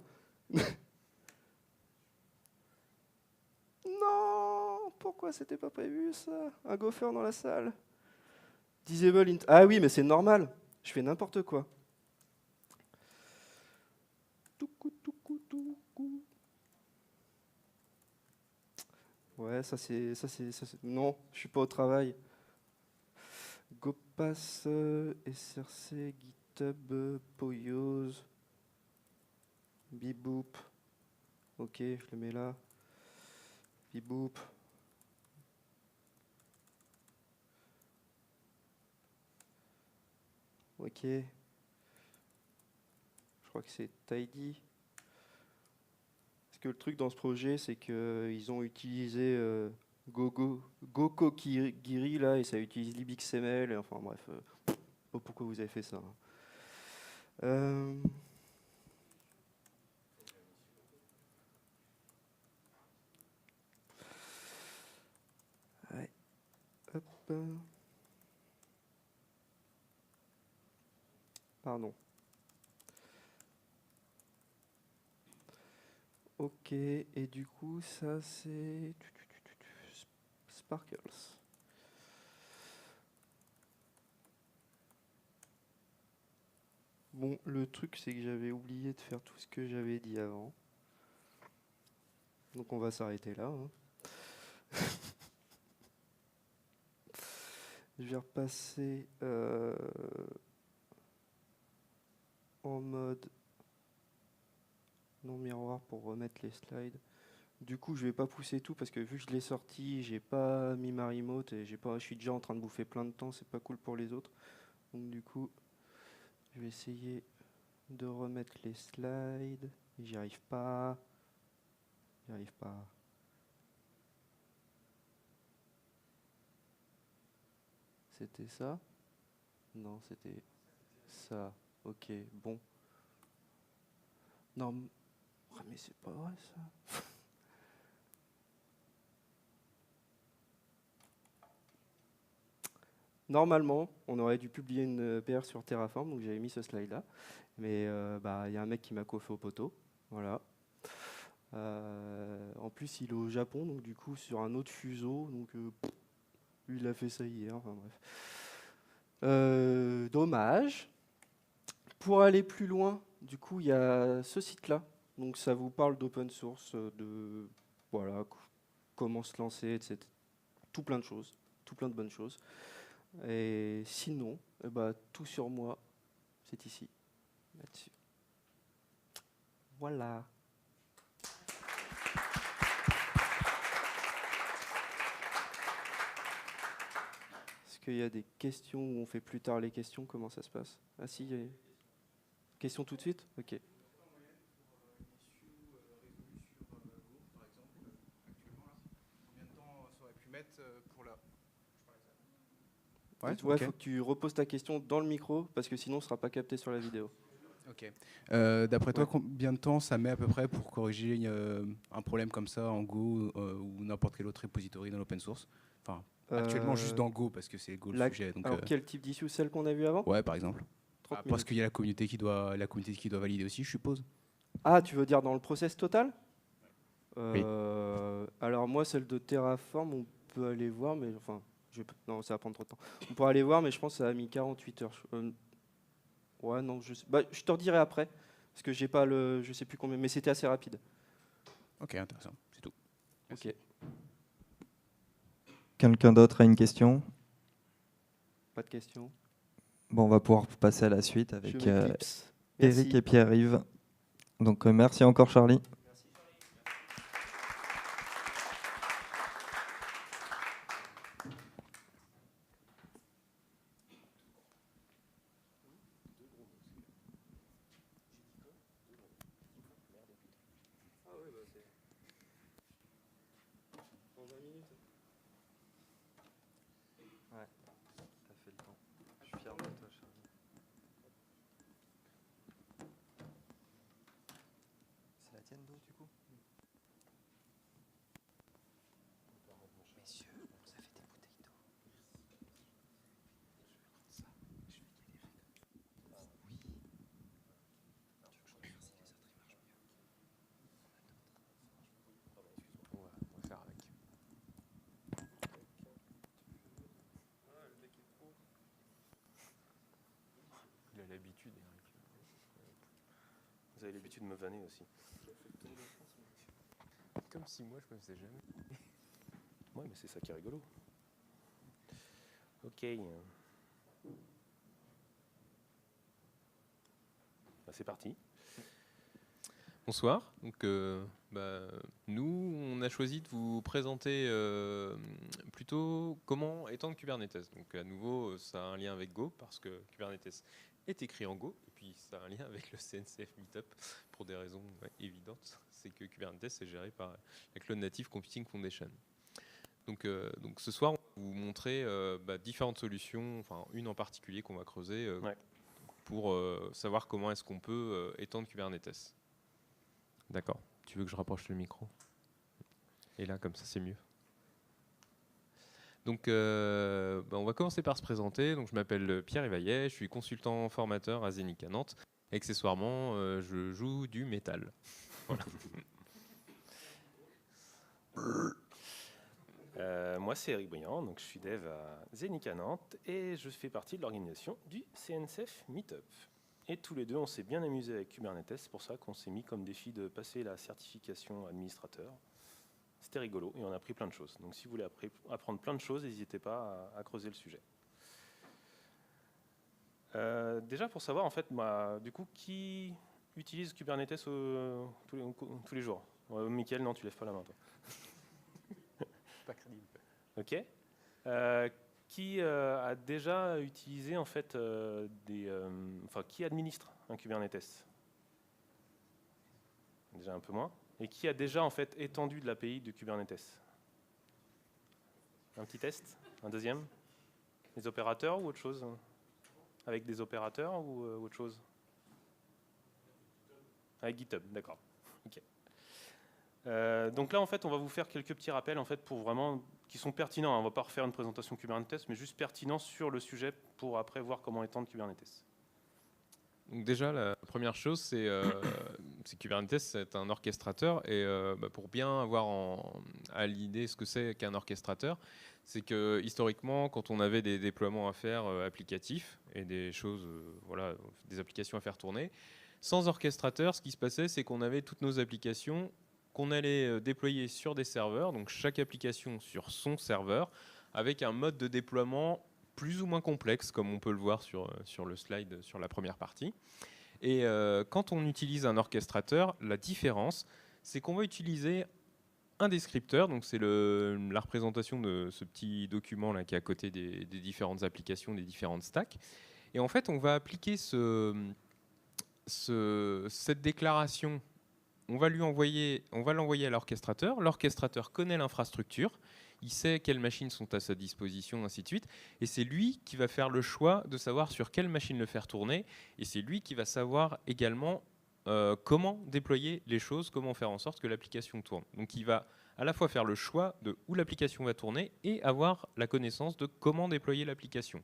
[SPEAKER 3] Non! Pourquoi c'était pas prévu ça? Un gopher dans la salle. Disable int. Ah oui, mais c'est normal. Je fais n'importe quoi. Toucou, toucou, toucou. Ouais, ça c'est. Non, je suis pas au travail. GoPass, SRC, GitHub, Poyos, Biboop. Ok, je le mets là. Biboop. Ok. Je crois que c'est tidy. Parce que le truc dans ce projet, c'est qu'ils ont utilisé Gokogiri là, et ça utilise libxml. Et enfin bref, oh, pourquoi vous avez fait ça, hein. Ouais. Hop. Pardon. Ok, et du coup, ça c'est Sparkles. Bon, le truc c'est que j'avais oublié de faire tout ce que j'avais dit avant. Donc on va s'arrêter là, hein. Je vais repasser en mode non miroir pour remettre les slides. Du coup, je vais pas pousser tout parce que vu que je l'ai sorti, j'ai pas mis ma remote et je suis déjà en train de bouffer plein de temps, c'est pas cool pour les autres. Donc du coup, je vais essayer de remettre les slides. J'y arrive pas. J'y arrive pas. C'était ça? Non, c'était ça. Ok, bon. Non, mais c'est pas vrai ça. Normalement, on aurait dû publier une PR sur Terraform, donc j'avais mis ce slide-là. Mais bah, y a un mec qui m'a coiffé au poteau. Voilà. En plus, il est au Japon, donc du coup, sur un autre fuseau. Donc, lui, il a fait ça hier. Enfin, bref. Dommage. Pour aller plus loin, du coup, il y a ce site-là. Donc, ça vous parle d'open source, de voilà, comment se lancer, etc. Tout plein de choses, tout plein de bonnes choses. Et sinon, eh ben, tout sur moi, c'est ici, là-dessus. Voilà. Est-ce qu'il y a des questions où on fait plus tard les questions? Comment ça se passe? Ah si, il y a... Questions tout de suite? Ok.
[SPEAKER 4] mettre pour la...
[SPEAKER 3] Ouais,
[SPEAKER 4] ok.
[SPEAKER 3] faut que tu reposes ta question dans le micro, parce que sinon, ce ne sera pas capté sur la vidéo.
[SPEAKER 4] Ok. D'après toi, combien de temps ça met à peu près pour corriger un problème comme ça en Go ou n'importe quel autre repository dans l'open source? Enfin, actuellement juste dans Go, parce que c'est Go le sujet. Donc,
[SPEAKER 3] alors, quel type d'issue? Celle qu'on a vue avant?
[SPEAKER 4] ouais, par exemple.
[SPEAKER 3] 30
[SPEAKER 4] Parce
[SPEAKER 3] minutes.
[SPEAKER 4] qu'il y a la communauté qui doit valider aussi, je suppose.
[SPEAKER 3] Ah, tu veux dire dans le process total?
[SPEAKER 4] Oui.
[SPEAKER 3] Alors moi, celle de Terraform, on peut aller voir, mais enfin, non, ça va prendre trop de temps. On pourra aller voir, mais je pense que ça a mis 48 heures. Ouais, non, je te redirai après, parce que j'ai pas je sais plus combien, mais c'était assez rapide.
[SPEAKER 4] Ok, intéressant, c'est tout. Merci.
[SPEAKER 3] Ok,
[SPEAKER 1] Quelqu'un d'autre a une question?
[SPEAKER 3] pas de questions.
[SPEAKER 1] Bon, on va pouvoir passer à la suite
[SPEAKER 3] Je
[SPEAKER 1] avec
[SPEAKER 3] m'éclipse.
[SPEAKER 1] Eric
[SPEAKER 3] Merci.
[SPEAKER 1] et Pierre-Yves. Donc merci encore Charlie. Ouais, t'as fait le temps. Je suis fier de toi, Charlie. C'est la tienne d'eau, du coup? Messieurs, on vous a fait des bouteilles d'eau. Je vais prendre ça. Je vais galérer. Oui. Tu veux que je remercie les autres, il marche mieux.
[SPEAKER 5] On va faire avec. Il a l'habitude, Eric. Vous avez l'habitude de me vanner aussi. Comme si moi je me faisais jamais. Ouais, mais c'est ça qui est rigolo. Ok. Bah, c'est parti. Bonsoir. Donc, nous, on a choisi de vous présenter plutôt comment étendre Kubernetes. Donc, à nouveau, ça a un lien avec Go parce que Kubernetes est écrit en Go et puis ça a un lien avec le CNCF Meetup pour des raisons évidentes. C'est que Kubernetes est géré par la Cloud Native Computing Foundation. Donc ce soir, on va vous montrer différentes solutions, enfin une en particulier qu'on va creuser pour savoir comment est-ce qu'on peut étendre Kubernetes. D'accord. Tu veux que je rapproche le micro? Et là, comme ça, c'est mieux. Donc, on va commencer par se présenter. Donc, je m'appelle Pierre Evaillet, je suis consultant formateur à Zenica Nantes. Accessoirement, je joue du métal. Voilà. Moi, c'est Eric Briand, donc je suis dev à Zenica Nantes et je fais partie de l'organisation du CNCF Meetup. Et tous les deux, on s'est bien amusé avec Kubernetes, c'est pour ça qu'on s'est mis comme défi de passer la certification administrateur. C'était rigolo et on a appris plein de choses. Donc si vous voulez apprendre plein de choses, n'hésitez pas à creuser le sujet. Déjà pour savoir, en fait, du coup, qui utilise Kubernetes tous les jours? Mickaël, non, tu lèves pas la main, toi. Pas crédible. Ok. Qui a déjà utilisé en fait qui administre un Kubernetes? Déjà un peu moins. Et qui a déjà en fait étendu de l'API de Kubernetes? Un petit test? Un deuxième? Les opérateurs ou autre chose? Avec des opérateurs ou autre chose? Avec GitHub, d'accord. Ok. Donc là en fait on va vous faire quelques petits rappels en fait pour vraiment qui sont pertinents. On ne va pas refaire une présentation Kubernetes, mais juste pertinents sur le sujet pour après voir comment étendre Kubernetes. Donc déjà, la première chose, c'est Kubernetes, c'est un orchestrateur. Et pour bien avoir à l'idée ce que c'est qu'un orchestrateur, c'est que historiquement, quand on avait des déploiements à faire applicatifs et des choses, des applications à faire tourner, sans orchestrateur, ce qui se passait, c'est qu'on avait toutes nos applications qu'on allait déployer sur des serveurs, donc chaque application sur son serveur, avec un mode de déploiement plus ou moins complexe, comme on peut le voir sur le slide sur la première partie. Et quand on utilise un orchestrateur, la différence, c'est qu'on va utiliser un descripteur, donc c'est la représentation de ce petit document là qui est à côté des différentes applications, des différentes stacks. Et en fait, on va appliquer cette déclaration
[SPEAKER 6] on va l'envoyer à l'orchestrateur. L'orchestrateur connaît l'infrastructure, il sait quelles machines sont à sa disposition, ainsi de suite. Et c'est lui qui va faire le choix de savoir sur quelle machine le faire tourner. Et c'est lui qui va savoir également comment déployer les choses, comment faire en sorte que l'application tourne. Donc il va à la fois faire le choix de où l'application va tourner et avoir la connaissance de comment déployer l'application.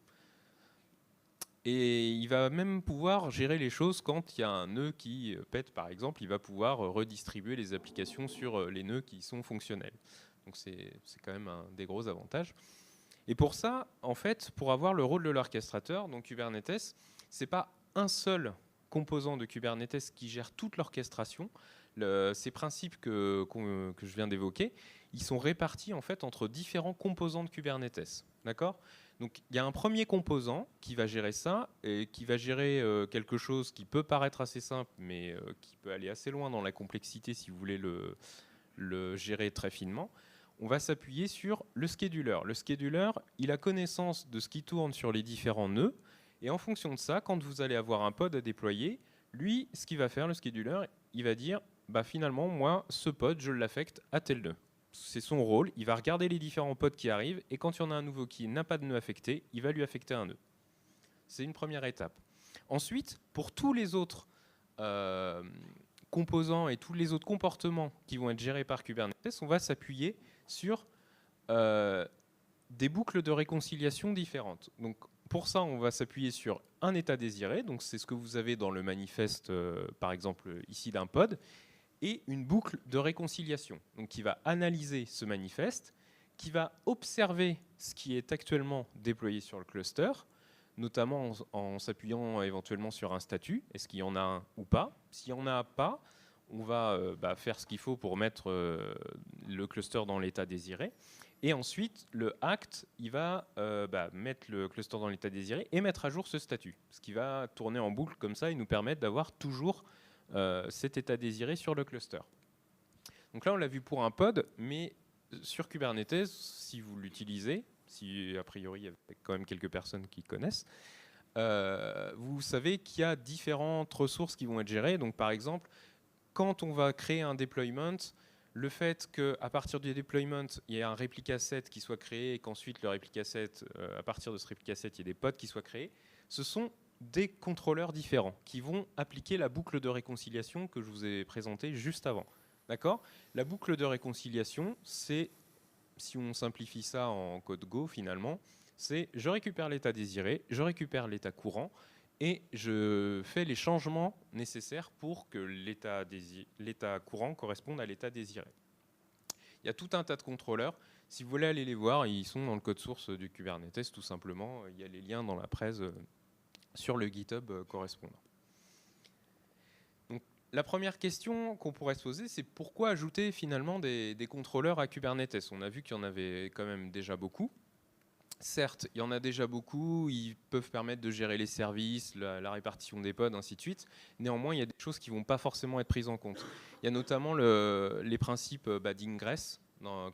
[SPEAKER 6] Et il va même pouvoir gérer les choses quand il y a un nœud qui pète, par exemple. Il va pouvoir redistribuer les applications sur les nœuds qui sont fonctionnels. Donc c'est quand même un des gros avantages. Et pour ça, en fait, pour avoir le rôle de l'orchestrateur, donc Kubernetes, c'est pas un seul composant de Kubernetes qui gère toute l'orchestration. Ces principes que je viens d'évoquer, ils sont répartis en fait entre différents composants de Kubernetes. D'accord ? Donc il y a un premier composant qui va gérer ça et qui va gérer quelque chose qui peut paraître assez simple, mais qui peut aller assez loin dans la complexité si vous voulez le gérer très finement. On va s'appuyer sur le scheduler. Le scheduler, il a connaissance de ce qui tourne sur les différents nœuds. Et en fonction de ça, quand vous allez avoir un pod à déployer, lui, ce qu'il va faire, le scheduler, il va dire bah, finalement, moi, ce pod, je l'affecte à tel nœud. C'est son rôle. Il va regarder les différents pods qui arrivent. Et quand il y en a un nouveau qui n'a pas de nœud affecté, il va lui affecter un nœud. C'est une première étape. Ensuite, pour tous les autres composants et tous les autres comportements qui vont être gérés par Kubernetes, on va s'appuyer sur des boucles de réconciliation différentes. Donc, pour ça, on va s'appuyer sur un état désiré. Donc, c'est ce que vous avez dans le manifeste, par exemple, ici d'un pod, et une boucle de réconciliation. Donc, qui va analyser ce manifeste, qui va observer ce qui est actuellement déployé sur le cluster, notamment en s'appuyant éventuellement sur un statut. Est-ce qu'il y en a un ou pas ? S'il n'y en a pas, on va faire ce qu'il faut pour mettre le cluster dans l'état désiré. Et ensuite, le act, il va mettre le cluster dans l'état désiré et mettre à jour ce statut. Ce qui va tourner en boucle comme ça et nous permettre d'avoir toujours cet état désiré sur le cluster. Donc là, on l'a vu pour un pod, mais sur Kubernetes, si vous l'utilisez, si a priori il y a quand même quelques personnes qui connaissent, vous savez qu'il y a différentes ressources qui vont être gérées. Donc par exemple, quand on va créer un deployment, le fait qu'à partir du deployment, il y ait un réplica set qui soit créé et qu'ensuite le réplica set, à partir de ce réplica set, il y ait des pods qui soient créés, ce sont des contrôleurs différents qui vont appliquer la boucle de réconciliation que je vous ai présentée juste avant. D'accord ? La boucle de réconciliation, c'est, si on simplifie ça en code Go finalement, c'est je récupère l'état désiré, je récupère l'état courant, et je fais les changements nécessaires pour que l'état courant corresponde à l'état désiré. Il y a tout un tas de contrôleurs. Si vous voulez aller les voir, ils sont dans le code source du Kubernetes, tout simplement. Il y a les liens dans la presse sur le GitHub correspondant. Donc, la première question qu'on pourrait se poser, c'est pourquoi ajouter finalement des contrôleurs à Kubernetes ? On a vu qu'il y en avait quand même déjà beaucoup. Certes, il y en a déjà beaucoup, ils peuvent permettre de gérer les services, la répartition des pods, ainsi de suite. Néanmoins, il y a des choses qui ne vont pas forcément être prises en compte. Il y a notamment les principes d'ingress,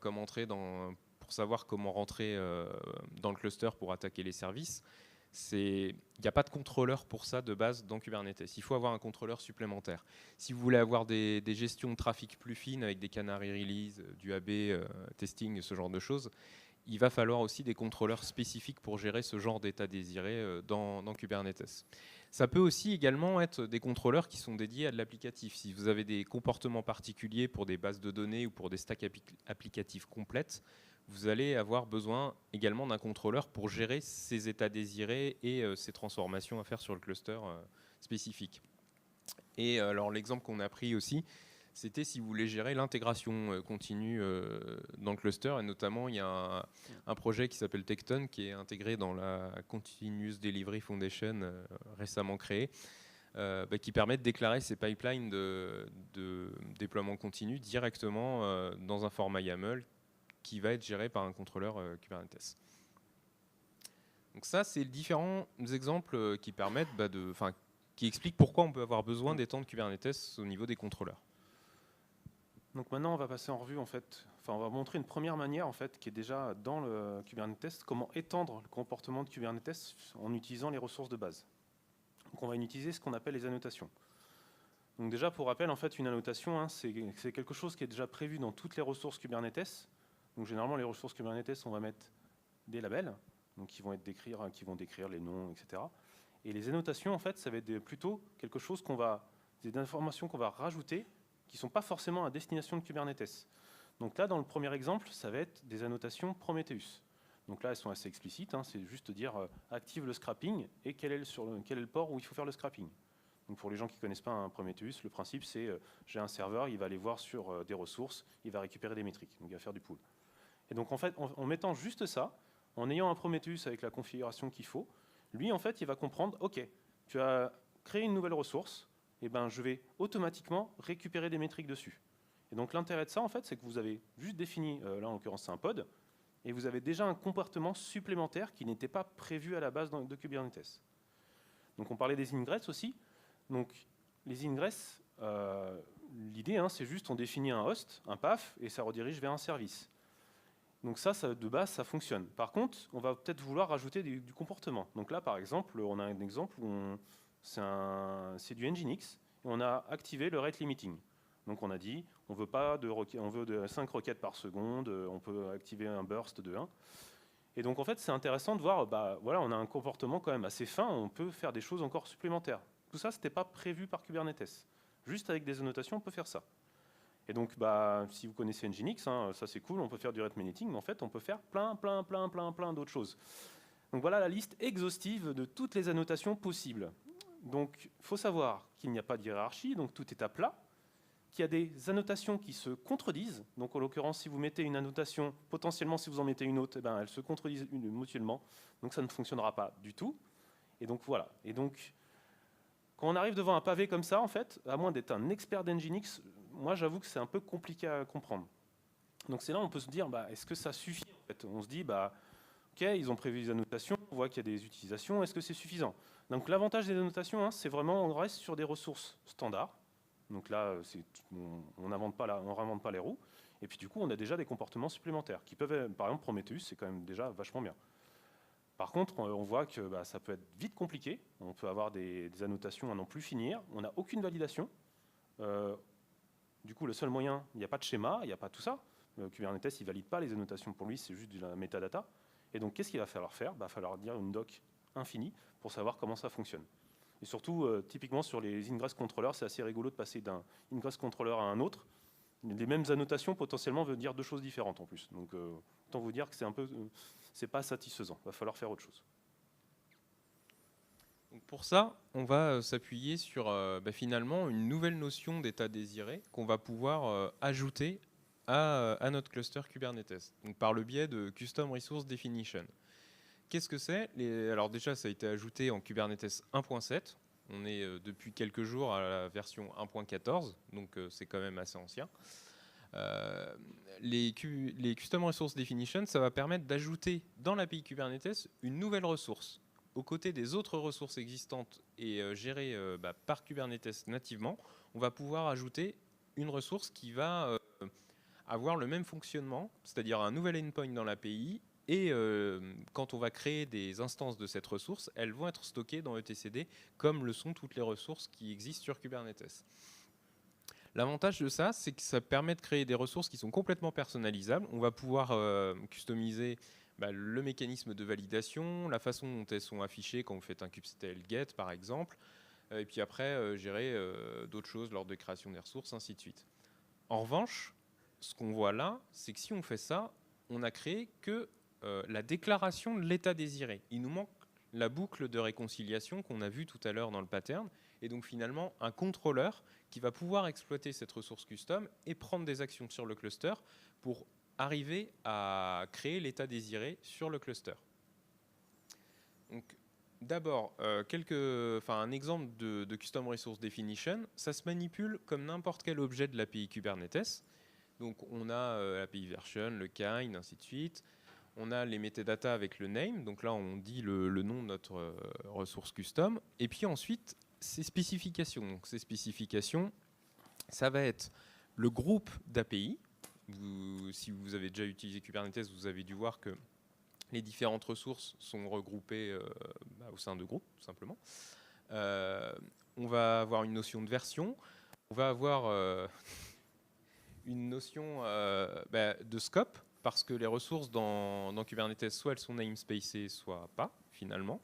[SPEAKER 6] comme entrer pour savoir comment rentrer dans le cluster pour attaquer les services. Il n'y a pas de contrôleur pour ça de base dans Kubernetes. Il faut avoir un contrôleur supplémentaire. Si vous voulez avoir des gestions de trafic plus fines avec des canary release, du AB testing, ce genre de choses, il va falloir aussi des contrôleurs spécifiques pour gérer ce genre d'état désiré dans Kubernetes. Ça peut aussi également être des contrôleurs qui sont dédiés à de l'applicatif. Si vous avez des comportements particuliers pour des bases de données ou pour des stacks applicatifs complètes, vous allez avoir besoin également d'un contrôleur pour gérer ces états désirés et ces transformations à faire sur le cluster spécifique. Et alors l'exemple qu'on a pris aussi, c'était si vous voulez gérer l'intégration continue dans le cluster. Et notamment, il y a un projet qui s'appelle Tekton, qui est intégré dans la Continuous Delivery Foundation récemment créée, qui permet de déclarer ces pipelines de déploiement continu directement dans un format YAML qui va être géré par un contrôleur Kubernetes. Donc ça, c'est différents exemples qui permettent, qui expliquent pourquoi on peut avoir besoin d'étendre Kubernetes au niveau des contrôleurs.
[SPEAKER 5] Donc maintenant, on va passer en revue, on va montrer une première manière qui est déjà dans le Kubernetes, comment étendre le comportement de Kubernetes en utilisant les ressources de base. Donc on va utiliser ce qu'on appelle les annotations. Donc déjà, pour rappel, en fait, une annotation, hein, c'est quelque chose qui est déjà prévu dans toutes les ressources Kubernetes. Donc généralement, les ressources Kubernetes, on va mettre des labels, donc qui vont décrire les noms, etc. Et les annotations, en fait, ça va être plutôt quelque chose des informations qu'on va rajouter, qui ne sont pas forcément à destination de Kubernetes. Donc là, dans le premier exemple, ça va être des annotations Prometheus. Donc là, elles sont assez explicites, hein, c'est juste dire active le scrapping et quel est le port où il faut faire le scrapping. Donc pour les gens qui ne connaissent pas un Prometheus, le principe c'est j'ai un serveur, il va aller voir sur des ressources, il va récupérer des métriques, donc il va faire du pool. Et donc en fait, en mettant juste ça, en ayant un Prometheus avec la configuration qu'il faut, lui en fait il va comprendre, ok, tu as créé une nouvelle ressource, et ben je vais automatiquement récupérer des métriques dessus. Et donc l'intérêt de ça en fait, c'est que vous avez juste défini, là en l'occurrence c'est un pod, et vous avez déjà un comportement supplémentaire qui n'était pas prévu à la base de Kubernetes. Donc on parlait des ingress aussi. Donc les ingress, l'idée hein, c'est juste on définit un host, un path, et ça redirige vers un service. Donc ça, de base, ça fonctionne. Par contre, on va peut-être vouloir rajouter du comportement. Donc là, par exemple, on a un exemple où c'est du Nginx, et on a activé le rate limiting. Donc on a dit, on veut 5 requêtes par seconde, on peut activer un burst de 1. Et donc en fait, c'est intéressant de voir, voilà, on a un comportement quand même assez fin, on peut faire des choses encore supplémentaires. Tout ça, ce n'était pas prévu par Kubernetes. Juste avec des annotations, on peut faire ça. Et donc, si vous connaissez Nginx, hein, ça c'est cool, on peut faire du rate limiting, mais en fait, on peut faire plein d'autres choses. Donc voilà la liste exhaustive de toutes les annotations possibles. Donc, il faut savoir qu'il n'y a pas de hiérarchie, donc tout est à plat, qu'il y a des annotations qui se contredisent. Donc, en l'occurrence, si vous mettez une annotation, potentiellement, si vous en mettez une autre, elles se contredisent mutuellement. Donc, ça ne fonctionnera pas du tout. Et donc, voilà. Et donc, quand on arrive devant un pavé comme ça, en fait, à moins d'être un expert d'Nginx, moi, j'avoue que c'est un peu compliqué à comprendre. Donc, c'est là où on peut se dire, est-ce que ça suffit en fait On se dit, OK, ils ont prévu des annotations, on voit qu'il y a des utilisations, est-ce que c'est suffisant? Donc, l'avantage des annotations, hein, c'est vraiment, on reste sur des ressources standards. Donc là, on n'invente pas les roues. Et puis, du coup, on a déjà des comportements supplémentaires qui peuvent, par exemple, Prometheus, c'est quand même déjà vachement bien. Par contre, on voit que ça peut être vite compliqué. On peut avoir des annotations à n'en plus finir. On n'a aucune validation. Du coup, le seul moyen, il n'y a pas de schéma, il n'y a pas tout ça. Kubernetes, il ne valide pas les annotations pour lui, c'est juste de la metadata. Et donc, qu'est-ce qu'il va falloir faire? Il va falloir dire une doc infinie pour savoir comment ça fonctionne. Et surtout, typiquement sur les ingress controllers, c'est assez rigolo de passer d'un ingress controller à un autre. Les mêmes annotations potentiellement veulent dire deux choses différentes en plus. Donc, autant vous dire que c'est pas satisfaisant. Il va falloir faire autre chose.
[SPEAKER 6] Donc pour ça, on va s'appuyer sur finalement une nouvelle notion d'état désiré qu'on va pouvoir ajouter à notre cluster Kubernetes, donc par le biais de Custom Resource Definition. Qu'est-ce que c'est? Alors déjà, ça a été ajouté en Kubernetes 1.7. On est depuis quelques jours à la version 1.14, donc c'est quand même assez ancien. Les Custom Resource Definition, ça va permettre d'ajouter dans l'API Kubernetes une nouvelle ressource aux côtés des autres ressources existantes et gérées par Kubernetes nativement. On va pouvoir ajouter une ressource qui va avoir le même fonctionnement, c'est-à-dire un nouvel endpoint dans l'API. Et quand on va créer des instances de cette ressource, elles vont être stockées dans etcd, comme le sont toutes les ressources qui existent sur Kubernetes. L'avantage de ça, c'est que ça permet de créer des ressources qui sont complètement personnalisables. On va pouvoir customiser le mécanisme de validation, la façon dont elles sont affichées quand vous faites un kubectl get, par exemple, et puis après, gérer d'autres choses lors de création des ressources, ainsi de suite. En revanche, ce qu'on voit là, c'est que si on fait ça, on n'a créé que la déclaration de l'état désiré. Il nous manque la boucle de réconciliation qu'on a vue tout à l'heure dans le pattern, et donc finalement un contrôleur qui va pouvoir exploiter cette ressource custom et prendre des actions sur le cluster pour arriver à créer l'état désiré sur le cluster. Donc, d'abord, un exemple de Custom Resource Definition, ça se manipule comme n'importe quel objet de l'API Kubernetes. Donc on a l'API version, le kind, ainsi de suite. On a les metadata avec le name, donc là on dit le nom de notre ressource custom. Et puis ensuite, ces spécifications. Donc ces spécifications, ça va être le groupe d'API. Si vous avez déjà utilisé Kubernetes, vous avez dû voir que les différentes ressources sont regroupées au sein de groupes, tout simplement. On va avoir une notion de version. on va avoir une notion de scope, parce que les ressources dans Kubernetes, soit elles sont namespacées, soit pas, finalement.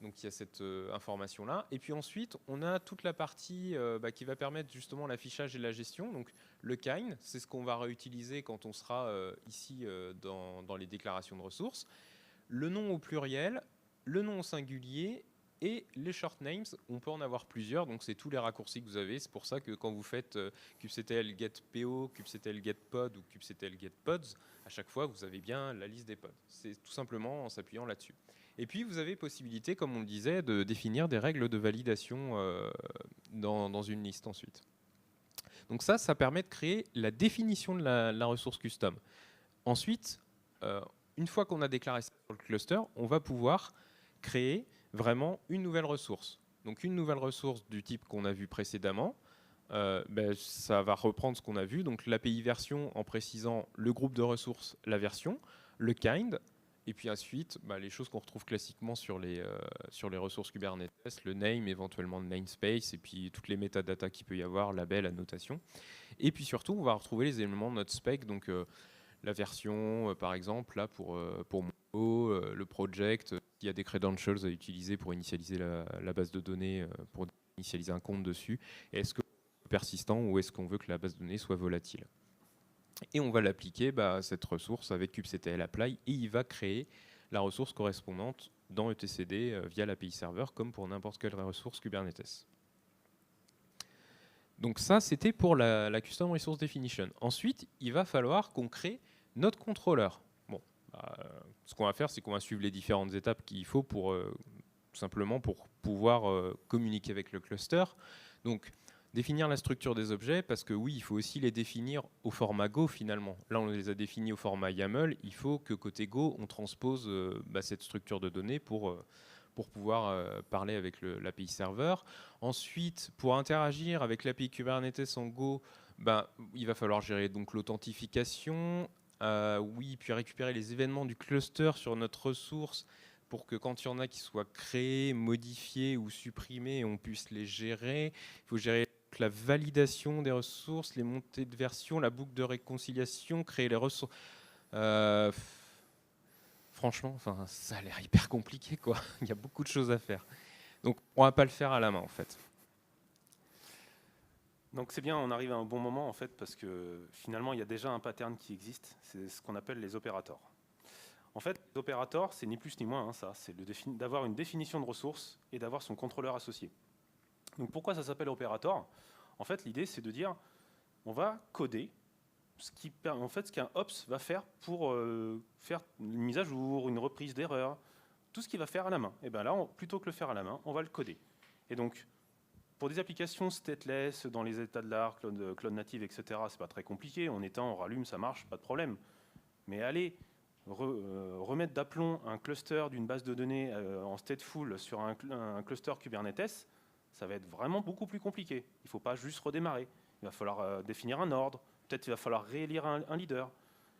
[SPEAKER 6] Donc il y a cette information-là. Et puis ensuite, on a toute la partie qui va permettre justement l'affichage et la gestion. Donc le kind, c'est ce qu'on va réutiliser quand on sera ici dans les déclarations de ressources. Le nom au pluriel, le nom au singulier et les short names, on peut en avoir plusieurs. Donc c'est tous les raccourcis que vous avez. C'est pour ça que quand vous faites kubectl get po, kubectl get pod ou kubectl get pods, à chaque fois, vous avez bien la liste des pods. C'est tout simplement en s'appuyant là-dessus. Et puis, vous avez possibilité, comme on le disait, de définir des règles de validation dans une liste ensuite. Donc ça permet de créer la définition de la ressource custom. Ensuite, une fois qu'on a déclaré ça sur le cluster, on va pouvoir créer vraiment une nouvelle ressource. Donc une nouvelle ressource du type qu'on a vu précédemment, ça va reprendre ce qu'on a vu, donc l'API version en précisant le groupe de ressources, la version, le kind, et puis ensuite, les choses qu'on retrouve classiquement sur les ressources Kubernetes, le name, éventuellement le namespace, et puis toutes les métadatas qu'il peut y avoir, label, annotation. Et puis surtout, on va retrouver les éléments de notre spec, donc la version, par exemple, là pour Mongo, le project, il y a des credentials à utiliser pour initialiser la base de données, pour initialiser un compte dessus. Et est-ce que c'est persistant ou est-ce qu'on veut que la base de données soit volatile ? Et on va l'appliquer cette ressource avec kubectl apply et il va créer la ressource correspondante dans etcd via l'API serveur comme pour n'importe quelle ressource Kubernetes. Donc ça, c'était pour la Custom Resource Definition. Ensuite, il va falloir qu'on crée notre contrôleur. Bon, ce qu'on va faire, c'est qu'on va suivre les différentes étapes qu'il faut pour tout simplement pour pouvoir communiquer avec le cluster. Donc, définir la structure des objets, parce que oui, il faut aussi les définir au format Go finalement. Là, on les a définis au format YAML. Il faut que côté Go, on transpose cette structure de données pour pouvoir parler avec l'API serveur. Ensuite, pour interagir avec l'API Kubernetes en Go, il va falloir gérer donc l'authentification, puis récupérer les événements du cluster sur notre ressource pour que quand il y en a qui soient créés, modifiés ou supprimés, on puisse les gérer. Il faut gérer la validation des ressources, les montées de version, la boucle de réconciliation, créer les ressources. Franchement, ça a l'air hyper compliqué, quoi. Il y a beaucoup de choses à faire. Donc, on ne va pas le faire à la main, en fait.
[SPEAKER 5] Donc, c'est bien, on arrive à un bon moment, en fait, parce que finalement, il y a déjà un pattern qui existe. C'est ce qu'on appelle les opérateurs. En fait, les opérateurs, c'est ni plus ni moins, ça. C'est d'avoir une définition de ressource et d'avoir son contrôleur associé. Donc, pourquoi ça s'appelle opérateur ? En fait, l'idée, c'est de dire, on va coder ce qu'un ops va faire pour faire une mise à jour, une reprise d'erreur, tout ce qu'il va faire à la main. Et bien là, plutôt que le faire à la main, on va le coder. Et donc, pour des applications stateless, dans les états de l'art, cloud native, etc., c'est pas très compliqué. On éteint, on rallume, ça marche, pas de problème. Mais aller remettre d'aplomb un cluster d'une base de données en stateful sur un cluster Kubernetes, ça va être vraiment beaucoup plus compliqué. Il ne faut pas juste redémarrer. Il va falloir définir un ordre. Peut-être qu'il va falloir réélire un leader.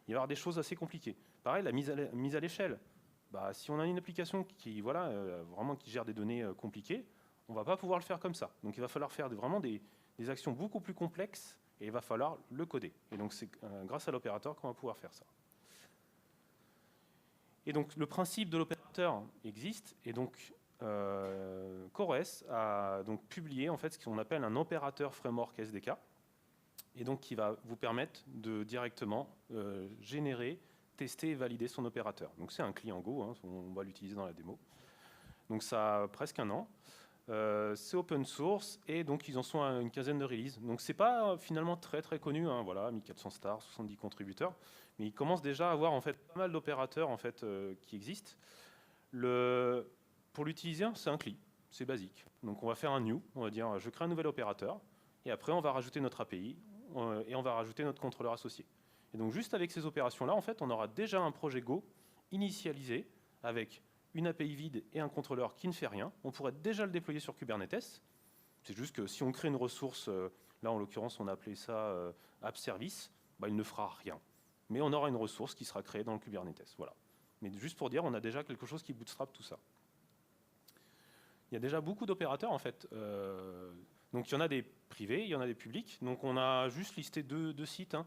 [SPEAKER 5] Il va y avoir des choses assez compliquées. Pareil, la mise à l'échelle. Si on a une application qui, vraiment qui gère des données compliquées, on ne va pas pouvoir le faire comme ça. Donc il va falloir faire vraiment des actions beaucoup plus complexes et il va falloir le coder. Et donc c'est grâce à l'opérateur qu'on va pouvoir faire ça. Et donc le principe de l'opérateur existe et donc CoreOS a donc publié en fait ce qu'on appelle un opérateur framework SDK. Et donc qui va vous permettre de directement générer, tester et valider son opérateur. Donc c'est un client Go, on va l'utiliser dans la démo. Donc ça a presque un an. C'est open source et donc ils en sont à une quinzaine de releases. Donc c'est pas finalement très très connu, 1400 stars, 70 contributeurs, mais ils commencent déjà à avoir en fait pas mal d'opérateurs en fait qui existent. Pour l'utiliser, c'est un CLI, c'est basique. Donc on va faire un new, on va dire je crée un nouvel opérateur et après on va rajouter notre API et on va rajouter notre contrôleur associé. Et donc juste avec ces opérations-là, en fait, on aura déjà un projet Go initialisé avec une API vide et un contrôleur qui ne fait rien. On pourrait déjà le déployer sur Kubernetes. C'est juste que si on crée une ressource, là en l'occurrence on a appelé ça App Service, il ne fera rien. Mais on aura une ressource qui sera créée dans le Kubernetes. Voilà. Mais juste pour dire, on a déjà quelque chose qui bootstrap tout ça. Il y a déjà beaucoup d'opérateurs en fait. Donc il y en a des privés, il y en a des publics. Donc on a juste listé deux sites. Hein.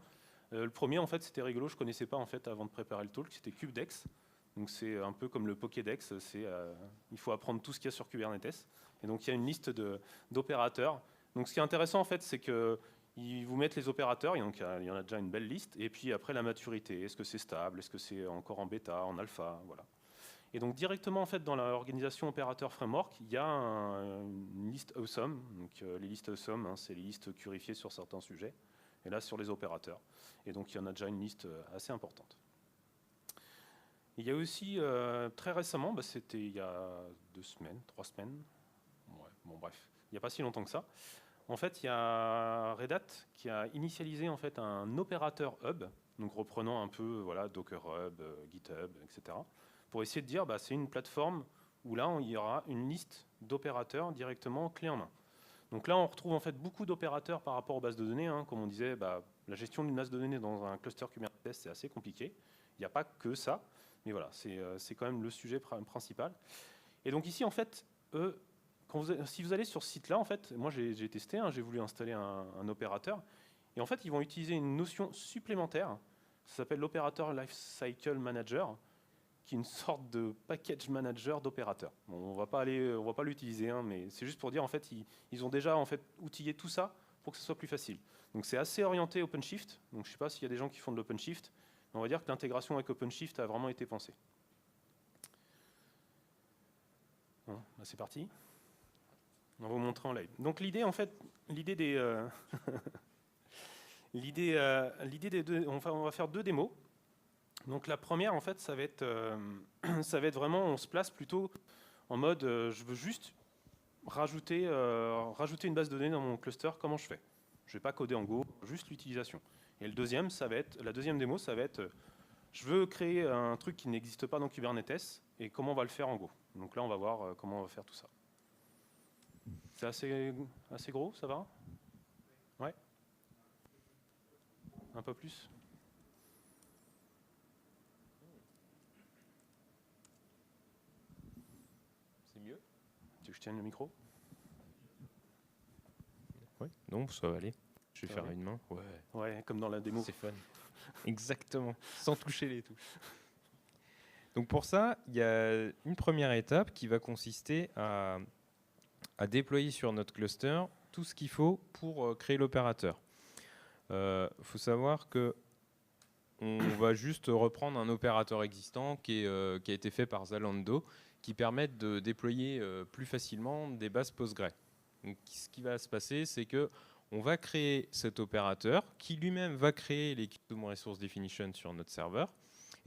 [SPEAKER 5] Le premier, en fait, c'était rigolo, je ne connaissais pas en fait, avant de préparer le talk, c'était Kubedex. Donc c'est un peu comme le Pokédex, il faut apprendre tout ce qu'il y a sur Kubernetes. Et donc il y a une liste d'opérateurs. Donc ce qui est intéressant, en fait, c'est qu'ils vous mettent les opérateurs, il y en a déjà une belle liste, et puis après la maturité, est-ce que c'est stable, est-ce que c'est encore en bêta, en alpha, voilà. Et donc directement en fait dans l'organisation opérateur framework, il y a une liste awesome. Donc les listes awesome, hein, c'est les listes purifiées sur certains sujets. Et là sur les opérateurs. Et donc il y en a déjà une liste assez importante. Il y a aussi très récemment, c'était il y a 2 semaines, 3 semaines. Ouais, bon bref, il n'y a pas si longtemps que ça. En fait, il y a Red Hat qui a initialisé en fait un opérateur hub. Donc reprenant un peu voilà Docker Hub, GitHub, etc. Pour essayer de dire, c'est une plateforme où là, il y aura une liste d'opérateurs directement clé en main. Donc là, on retrouve en fait beaucoup d'opérateurs par rapport aux bases de données. Hein. Comme on disait, la gestion d'une base de données dans un cluster Kubernetes, c'est assez compliqué. Il n'y a pas que ça, mais voilà, c'est quand même le sujet principal. Et donc ici, en fait, si vous allez sur ce site-là, en fait, moi j'ai testé, hein, j'ai voulu installer un opérateur, et en fait, ils vont utiliser une notion supplémentaire. Ça s'appelle l'opérateur Lifecycle Manager, qui est une sorte de package manager d'opérateurs. Bon, on va pas l'utiliser, hein, mais c'est juste pour dire en fait ils ont déjà en fait outillé tout ça pour que ce soit plus facile. Donc c'est assez orienté OpenShift. Donc je sais pas s'il y a des gens qui font de l'OpenShift, mais on va dire que l'intégration avec OpenShift a vraiment été pensée. Bon, c'est parti. On va vous montrer en live. Donc l'idée en fait, l'idée des deux, on va faire 2 démos. Donc la première, en fait, ça va être vraiment, on se place plutôt en mode, je veux juste rajouter une base de données dans mon cluster, comment je fais? Je ne vais pas coder en Go, juste l'utilisation. Et la deuxième démo, ça va être, je veux créer un truc qui n'existe pas dans Kubernetes, et comment on va le faire en Go. Donc là, on va voir comment on va faire tout ça. C'est assez gros, ça va? Ouais? Un peu plus? Mieux. Tu veux que je tienne le micro?
[SPEAKER 6] Oui, non, ça va aller. Je vais faire à une main.
[SPEAKER 5] Ouais, comme dans la démo.
[SPEAKER 6] C'est fun. Exactement, sans toucher les touches. Donc pour ça, il y a une première étape qui va consister à déployer sur notre cluster tout ce qu'il faut pour créer l'opérateur. Faut savoir que on va juste reprendre un opérateur existant qui a été fait par Zalando, qui permettent de déployer plus facilement des bases Postgre. Donc, ce qui va se passer, c'est qu'on va créer cet opérateur qui lui-même va créer les Custom Resource Definition sur notre serveur.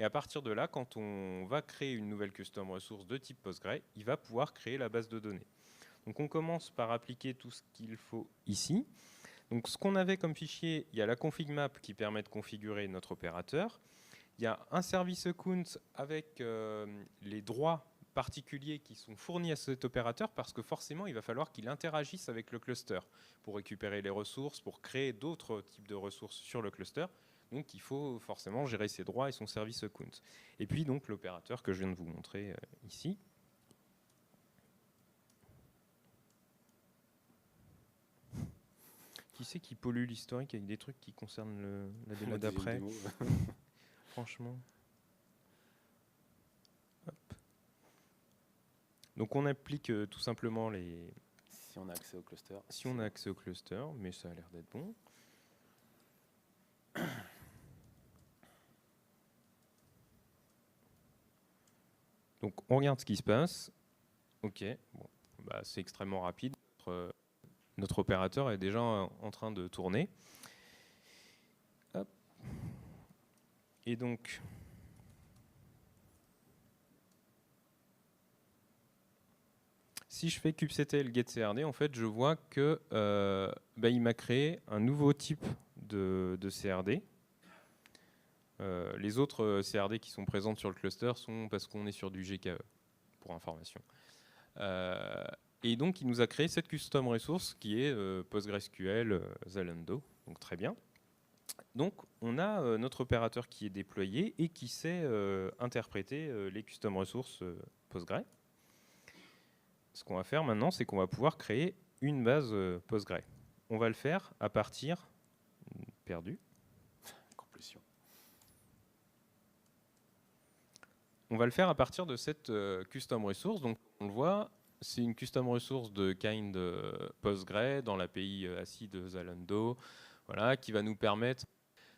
[SPEAKER 6] Et à partir de là, quand on va créer une nouvelle Custom Resource de type Postgre, il va pouvoir créer la base de données. Donc on commence par appliquer tout ce qu'il faut ici. Donc ce qu'on avait comme fichier, il y a la config map qui permet de configurer notre opérateur. Il y a un service account avec les droits particuliers qui sont fournis à cet opérateur, parce que forcément il va falloir qu'il interagisse avec le cluster pour récupérer les ressources, pour créer d'autres types de ressources sur le cluster. Donc il faut forcément gérer ses droits et son service account. Et puis donc l'opérateur que je viens de vous montrer ici. Qui c'est qui pollue l'historique avec des trucs qui concernent la démo d'après? Franchement. Hop. Donc on applique tout simplement les...
[SPEAKER 5] Si on a accès au cluster.
[SPEAKER 6] Si on a accès au cluster, mais ça a l'air d'être bon. Donc on regarde ce qui se passe. Ok, bon, c'est extrêmement rapide. Notre opérateur est déjà en train de tourner. Hop. Et donc, si je fais kubectl getCRD, en fait, je vois que il m'a créé un nouveau type de CRD. Les autres CRD qui sont présentes sur le cluster sont parce qu'on est sur du GKE, pour information. Et donc, il nous a créé cette custom resource qui est PostgreSQL Zalando. Donc, très bien. Donc, on a notre opérateur qui est déployé et qui sait interpréter les custom resources Postgre. Ce qu'on va faire maintenant, c'est qu'on va pouvoir créer une base Postgre. On va le faire à partir perdu.
[SPEAKER 5] Complétion.
[SPEAKER 6] On va le faire à partir de cette custom resource. Donc, on le voit, c'est une custom resource de kind Postgre dans l'API ACID de Zalando, voilà, qui va nous permettre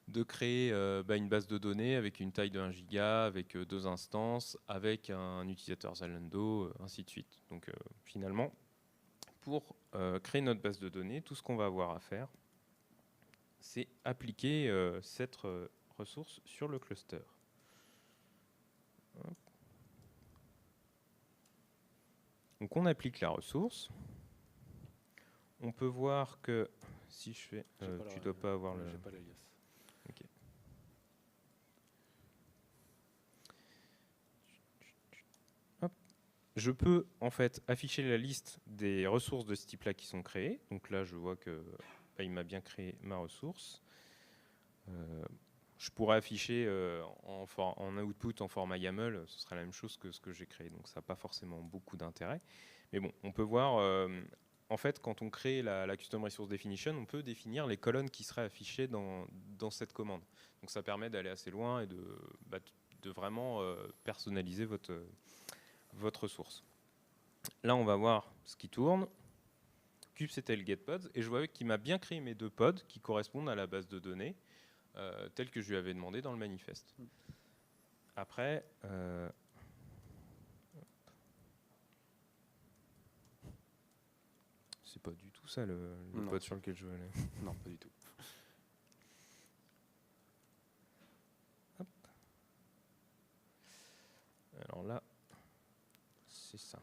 [SPEAKER 6] de créer une base de données avec une taille de 1 giga, avec 2 instances, avec un utilisateur Zalando, ainsi de suite. Donc, finalement, pour créer notre base de données, tout ce qu'on va avoir à faire, c'est appliquer cette ressource sur le cluster. Hop. Donc on applique la ressource. On peut voir que si je fais, tu dois pas avoir le.
[SPEAKER 5] J'ai pas l'alias.
[SPEAKER 6] Ok. Hop. Je peux en fait afficher la liste des ressources de ce type-là qui sont créées. Donc là, je vois que il m'a bien créé ma ressource. Je pourrais afficher en output en format YAML, ce serait la même chose que ce que j'ai créé, donc ça n'a pas forcément beaucoup d'intérêt. Mais bon, on peut voir, en fait, quand on crée la Custom Resource Definition, on peut définir les colonnes qui seraient affichées dans cette commande. Donc ça permet d'aller assez loin et de vraiment personnaliser votre ressource. Là, on va voir ce qui tourne. Cube, c'était le getPods, et je vois qu'il m'a bien créé mes 2 pods qui correspondent à la base de données. Tel que je lui avais demandé dans le manifeste. Après, c'est pas du tout ça le pod sur lequel je veux aller.
[SPEAKER 5] Non, pas du tout.
[SPEAKER 6] Hop. Alors là, c'est ça.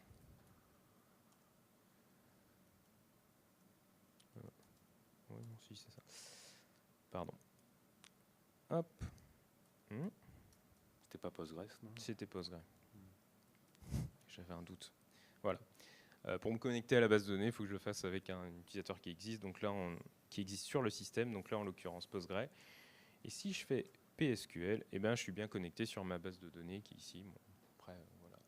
[SPEAKER 6] Oui, non, si, c'est ça. Pardon. Hop.
[SPEAKER 5] C'était pas Postgres, non?
[SPEAKER 6] C'était Postgre. J'avais un doute. Voilà. Pour me connecter à la base de données, il faut que je le fasse avec un utilisateur qui existe. Donc là, qui existe sur le système. Donc là, en l'occurrence, Postgre. Et si je fais PSQL, eh ben, je suis bien connecté sur ma base de données qui est ici. Bon, après, voilà.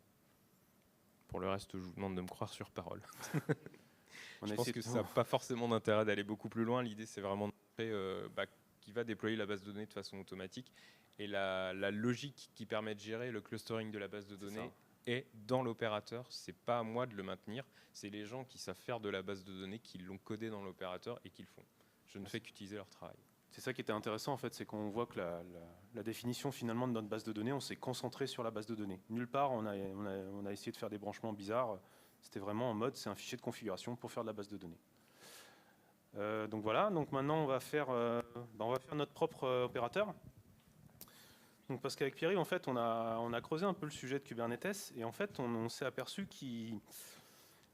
[SPEAKER 6] Pour le reste, je vous demande de me croire sur parole. Je pense que ça n'a pas forcément d'intérêt d'aller beaucoup plus loin. L'idée, c'est vraiment de montrer qui va déployer la base de données de façon automatique. Et la logique qui permet de gérer le clustering de la base de données est dans l'opérateur. Ce n'est pas à moi de le maintenir. C'est les gens qui savent faire de la base de données qui l'ont codé dans l'opérateur et qui le font. Je ne fais qu'utiliser leur travail.
[SPEAKER 5] C'est ça qui était intéressant, en fait, c'est qu'on voit que la définition finalement de notre base de données, on s'est concentré sur la base de données. Nulle part, on a essayé de faire des branchements bizarres. C'était vraiment en mode, c'est un fichier de configuration pour faire de la base de données. Donc voilà, donc maintenant on va faire notre propre opérateur. Donc parce qu'avec Pierre-Yves, en fait, on a creusé un peu le sujet de Kubernetes et en fait, on s'est aperçu qu'il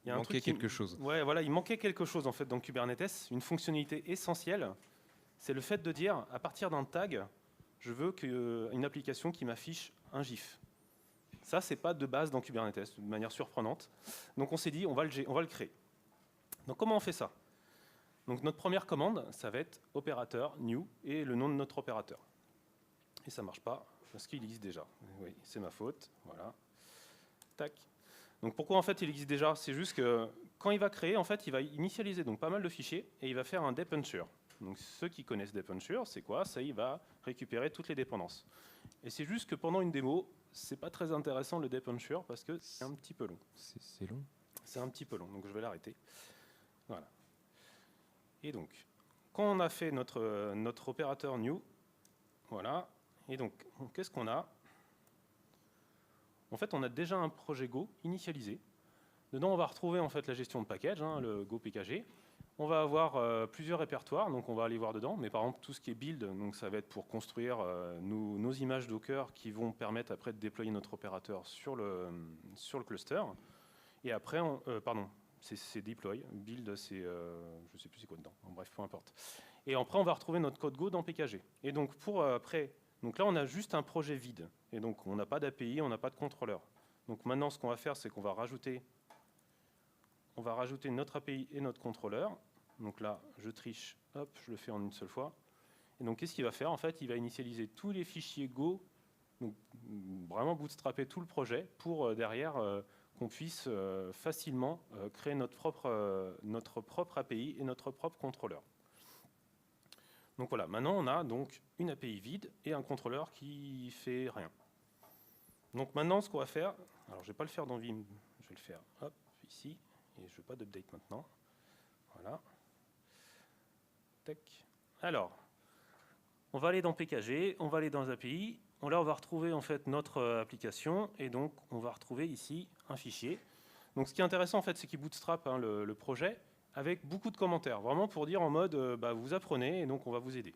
[SPEAKER 5] y a un
[SPEAKER 6] manquait
[SPEAKER 5] truc
[SPEAKER 6] quelque chose.
[SPEAKER 5] Ouais, voilà, il manquait quelque chose en fait dans Kubernetes, une fonctionnalité essentielle. C'est le fait de dire, à partir d'un tag, je veux une application qui m'affiche un GIF. Ça, c'est pas de base dans Kubernetes, de manière surprenante. Donc on s'est dit, on va le créer. Donc comment on fait ça? Donc notre première commande, ça va être opérateur new et le nom de notre opérateur. Et ça marche pas parce qu'il existe déjà. Oui, c'est ma faute. Voilà. Tac. Donc pourquoi en fait il existe déjà? C'est juste que quand il va créer, en fait, il va initialiser donc pas mal de fichiers et il va faire un depenture. Donc ceux qui connaissent depenture, c'est quoi? Ça, il va récupérer toutes les dépendances. Et c'est juste que pendant une démo, c'est pas très intéressant le depenture parce que c'est un petit peu long.
[SPEAKER 6] C'est long.
[SPEAKER 5] C'est un petit peu long, donc je vais l'arrêter. Voilà. Et donc, quand on a fait notre opérateur new, voilà. Et donc, qu'est-ce qu'on a? En fait, on a déjà un projet Go initialisé. Dedans, on va retrouver en fait la gestion de package, le Go PKG. On va avoir plusieurs répertoires, donc on va aller voir dedans. Mais par exemple, tout ce qui est build, donc ça va être pour construire nos images Docker qui vont permettre après de déployer notre opérateur sur le cluster. Et après, c'est deploy. Build, c'est je ne sais plus c'est quoi dedans. Bref, peu importe. Et après, on va retrouver notre code Go dans PKG. Et donc pour après, donc là, on a juste un projet vide. Et donc on n'a pas d'API, on n'a pas de contrôleur. Donc maintenant, ce qu'on va faire, c'est qu'on va rajouter notre API et notre contrôleur. Donc là, je triche, hop, je le fais en une seule fois. Et donc, qu'est-ce qu'il va faire? En fait, il va initialiser tous les fichiers Go, donc vraiment bootstrapper tout le projet pour derrière qu'on puisse facilement créer notre propre API et notre propre contrôleur. Donc voilà, maintenant on a donc une API vide et un contrôleur qui fait rien. Donc maintenant ce qu'on va faire, alors je ne vais pas le faire dans Vim, je vais le faire hop, ici, et je ne veux pas d'update maintenant. Voilà. Tac. Alors, on va aller dans PKG, on va aller dans les API. Là, on va retrouver en fait notre application et donc on va retrouver ici un fichier. Donc, ce qui est intéressant en fait, c'est qu'il bootstrap le projet avec beaucoup de commentaires, vraiment pour dire en mode vous apprenez et donc on va vous aider.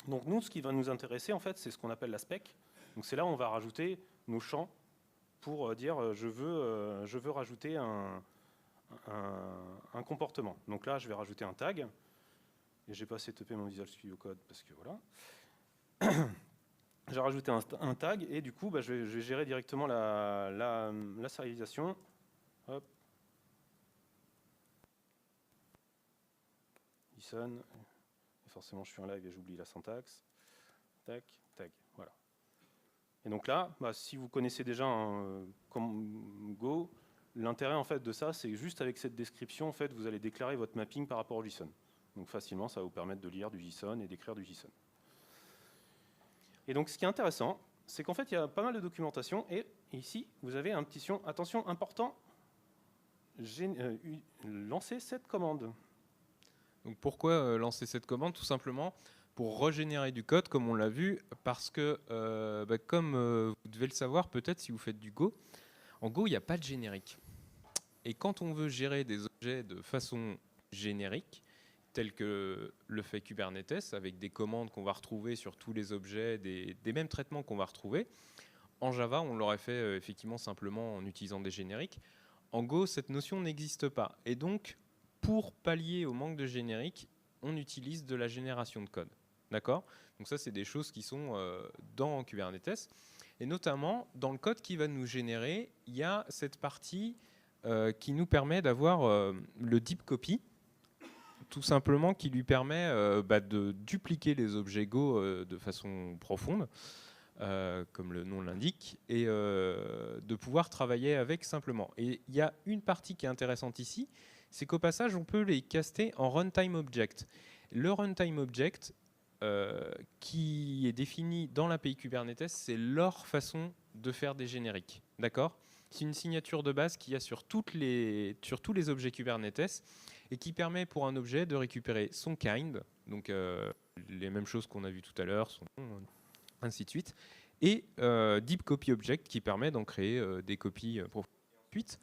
[SPEAKER 5] Donc nous, ce qui va nous intéresser en fait, c'est ce qu'on appelle la spec. Donc c'est là où on va rajouter nos champs pour dire je veux rajouter un comportement. Donc là, je vais rajouter un tag. Et j'ai pas setupé mon Visual Studio Code parce que voilà. J'ai rajouté un tag et du coup, je vais gérer directement la sérialisation. Hop. JSON. Et forcément, je suis en live et j'oublie la syntaxe. Tac, tag. Voilà. Et donc là, si vous connaissez déjà comme Go, l'intérêt en fait de ça, c'est juste avec cette description, en fait, vous allez déclarer votre mapping par rapport au JSON. Donc facilement, ça va vous permettre de lire du JSON et d'écrire du JSON. Et donc ce qui est intéressant, c'est qu'en fait, il y a pas mal de documentation. Et ici, vous avez un petit sion, attention, important, lancer cette commande.
[SPEAKER 6] Donc pourquoi lancer cette commande? Tout simplement pour régénérer du code, comme on l'a vu, parce que, comme vous devez le savoir peut-être si vous faites du Go, en Go, il n'y a pas de générique. Et quand on veut gérer des objets de façon générique, tel que le fait Kubernetes, avec des commandes qu'on va retrouver sur tous les objets, des mêmes traitements qu'on va retrouver. En Java, on l'aurait fait effectivement simplement en utilisant des génériques. En Go, cette notion n'existe pas. Et donc, pour pallier au manque de générique, on utilise de la génération de code. D'accord? Donc ça, c'est des choses qui sont dans Kubernetes. Et notamment, dans le code qui va nous générer, il y a cette partie qui nous permet d'avoir le deep copy, tout simplement qui lui permet de dupliquer les objets Go de façon profonde, comme le nom l'indique, et de pouvoir travailler avec simplement. Et il y a une partie qui est intéressante ici, c'est qu'au passage, on peut les caster en runtime object. Le runtime object, qui est défini dans l'API Kubernetes, c'est leur façon de faire des génériques. D'accord ? C'est une signature de base qu'il y a sur tous les objets Kubernetes et qui permet pour un objet de récupérer son kind, donc les mêmes choses qu'on a vues tout à l'heure, son nom, ainsi de suite, et deep copy object qui permet d'en créer des copies profondes. Ensuite,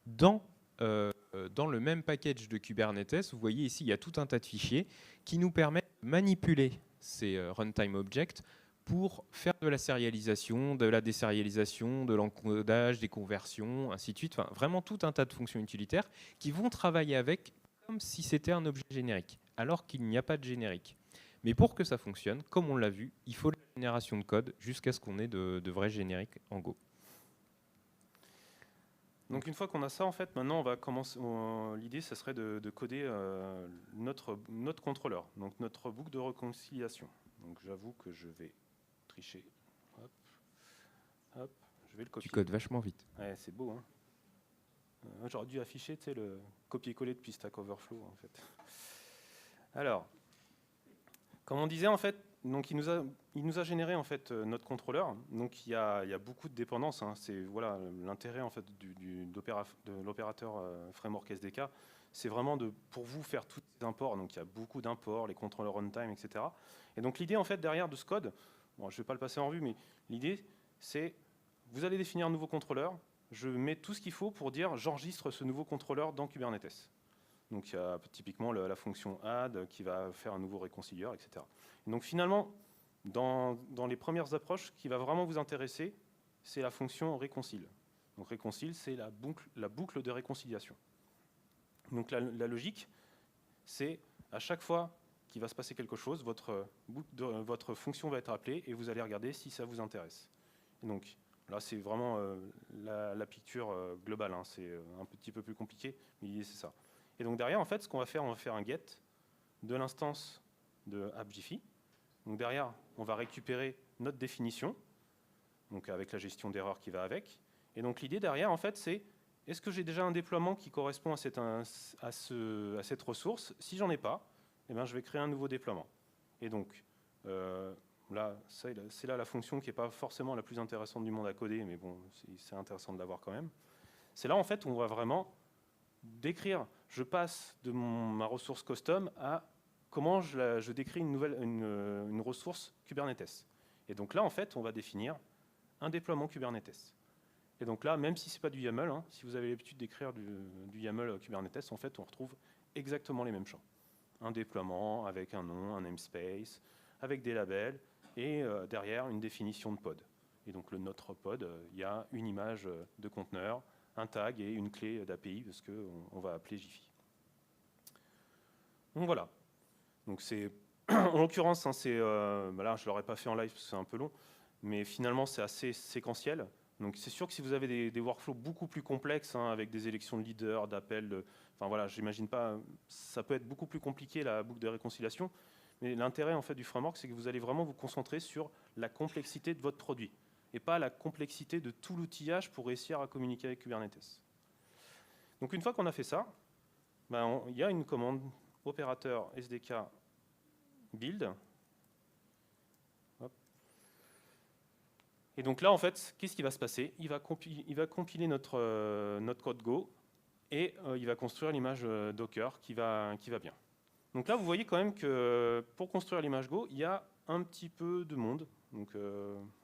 [SPEAKER 6] dans le même package de Kubernetes, vous voyez ici, il y a tout un tas de fichiers qui nous permettent de manipuler ces runtime objects pour faire de la sérialisation, de la désérialisation, de l'encodage, des conversions, ainsi de suite. Enfin, vraiment tout un tas de fonctions utilitaires qui vont travailler avec comme si c'était un objet générique, alors qu'il n'y a pas de générique. Mais pour que ça fonctionne, comme on l'a vu, il faut de la génération de code jusqu'à ce qu'on ait de vrais génériques en Go.
[SPEAKER 5] Donc une fois qu'on a ça, en fait, maintenant on va commencer. L'idée, ça serait de coder notre contrôleur, donc notre boucle de réconciliation. Donc j'avoue que je vais tricher. Hop, hop, je vais le copier.
[SPEAKER 6] Tu codes vachement vite.
[SPEAKER 5] Ouais, c'est beau, hein. J'aurais dû afficher, tu sais, le copier-coller depuis Stack Overflow, en fait. Alors, comme on disait, en fait, donc il nous a généré en fait notre contrôleur. Donc il y a beaucoup de dépendances. Hein. C'est voilà l'intérêt en fait de l'opérateur framework SDK, c'est vraiment pour vous faire tous les imports. Donc il y a beaucoup d'imports, les contrôleurs runtime, etc. Et donc l'idée en fait derrière de ce code, bon, je ne vais pas le passer en revue, mais l'idée c'est vous allez définir un nouveau contrôleur. Je mets tout ce qu'il faut pour dire j'enregistre ce nouveau contrôleur dans Kubernetes. Donc il y a typiquement la fonction add qui va faire un nouveau réconcilieur, etc. Et donc finalement, dans les premières approches, ce qui va vraiment vous intéresser, c'est la fonction réconcile. Donc réconcile, c'est la boucle de réconciliation. Donc la logique, c'est à chaque fois qu'il va se passer quelque chose, votre fonction va être appelée et vous allez regarder si ça vous intéresse. Et donc là, c'est vraiment la picture globale. Hein. C'est un petit peu plus compliqué, mais l'idée c'est ça. Et donc derrière, en fait, ce qu'on va faire, on va faire un get de l'instance de AppJiffy. Donc derrière, on va récupérer notre définition, donc avec la gestion d'erreurs qui va avec. Et donc l'idée derrière, en fait, c'est est-ce que j'ai déjà un déploiement qui correspond à cette ressource? Si j'en ai pas, eh bien, je vais créer un nouveau déploiement. Et donc, là, c'est là la fonction qui n'est pas forcément la plus intéressante du monde à coder, mais bon, c'est intéressant de l'avoir quand même. C'est là, en fait, où on va vraiment décrire, je passe de ma ressource custom à comment je décris une ressource Kubernetes. Et donc là, en fait, on va définir un déploiement Kubernetes. Et donc là, même si ce n'est pas du YAML, hein, si vous avez l'habitude d'écrire du YAML Kubernetes, en fait, on retrouve exactement les mêmes champs. Un déploiement avec un nom, un namespace, avec des labels, et derrière, une définition de pod. Et donc, notre pod, il y a une image de conteneur, un tag et une clé d'API, parce qu'on va appeler Jiffy. Donc voilà. Donc c'est, en l'occurrence, hein, là, je ne l'aurais pas fait en live parce que c'est un peu long, mais finalement, c'est assez séquentiel. Donc c'est sûr que si vous avez des workflows beaucoup plus complexes, hein, avec des élections de leaders, d'appels, enfin voilà, j'imagine pas, ça peut être beaucoup plus compliqué la boucle de réconciliation, mais l'intérêt en fait du framework, c'est que vous allez vraiment vous concentrer sur la complexité de votre produit, et pas la complexité de tout l'outillage pour réussir à communiquer avec Kubernetes. Donc une fois qu'on a fait ça, ben, il y a une commande opérateur SDK build. Hop. Et donc là, en fait, qu'est-ce qui va se passer? Il va compiler notre code Go et il va construire l'image Docker qui va bien. Donc là, vous voyez quand même que pour construire l'image Go, il y a un petit peu de monde. Donc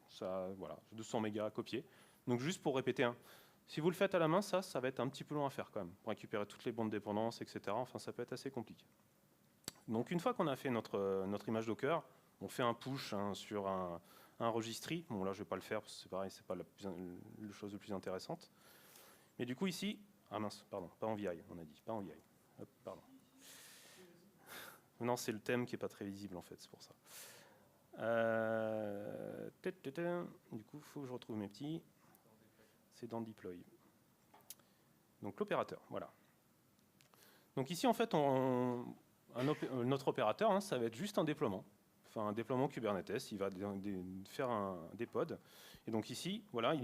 [SPEAKER 5] ça, voilà, 200 mégas à copier. Donc juste pour répéter, hein, si vous le faites à la main, ça va être un petit peu long à faire quand même, pour récupérer toutes les bandes de dépendance, etc. Enfin, ça peut être assez compliqué. Donc une fois qu'on a fait notre image Docker, on fait un push, hein, sur un registry. Bon là je ne vais pas le faire parce que c'est pareil, c'est pas la chose la plus intéressante. Mais du coup ici, ah mince, pardon, pas en VI, on a dit, pas en VI. Hop, pardon. Non, c'est le thème qui n'est pas très visible en fait, c'est pour ça. Du coup, il faut que je retrouve mes petits. C'est dans deploy. Donc l'opérateur, voilà. Donc ici en fait, notre opérateur, hein, ça va être juste un déploiement. Enfin, un déploiement Kubernetes, il va faire des pods. Et donc ici, voilà,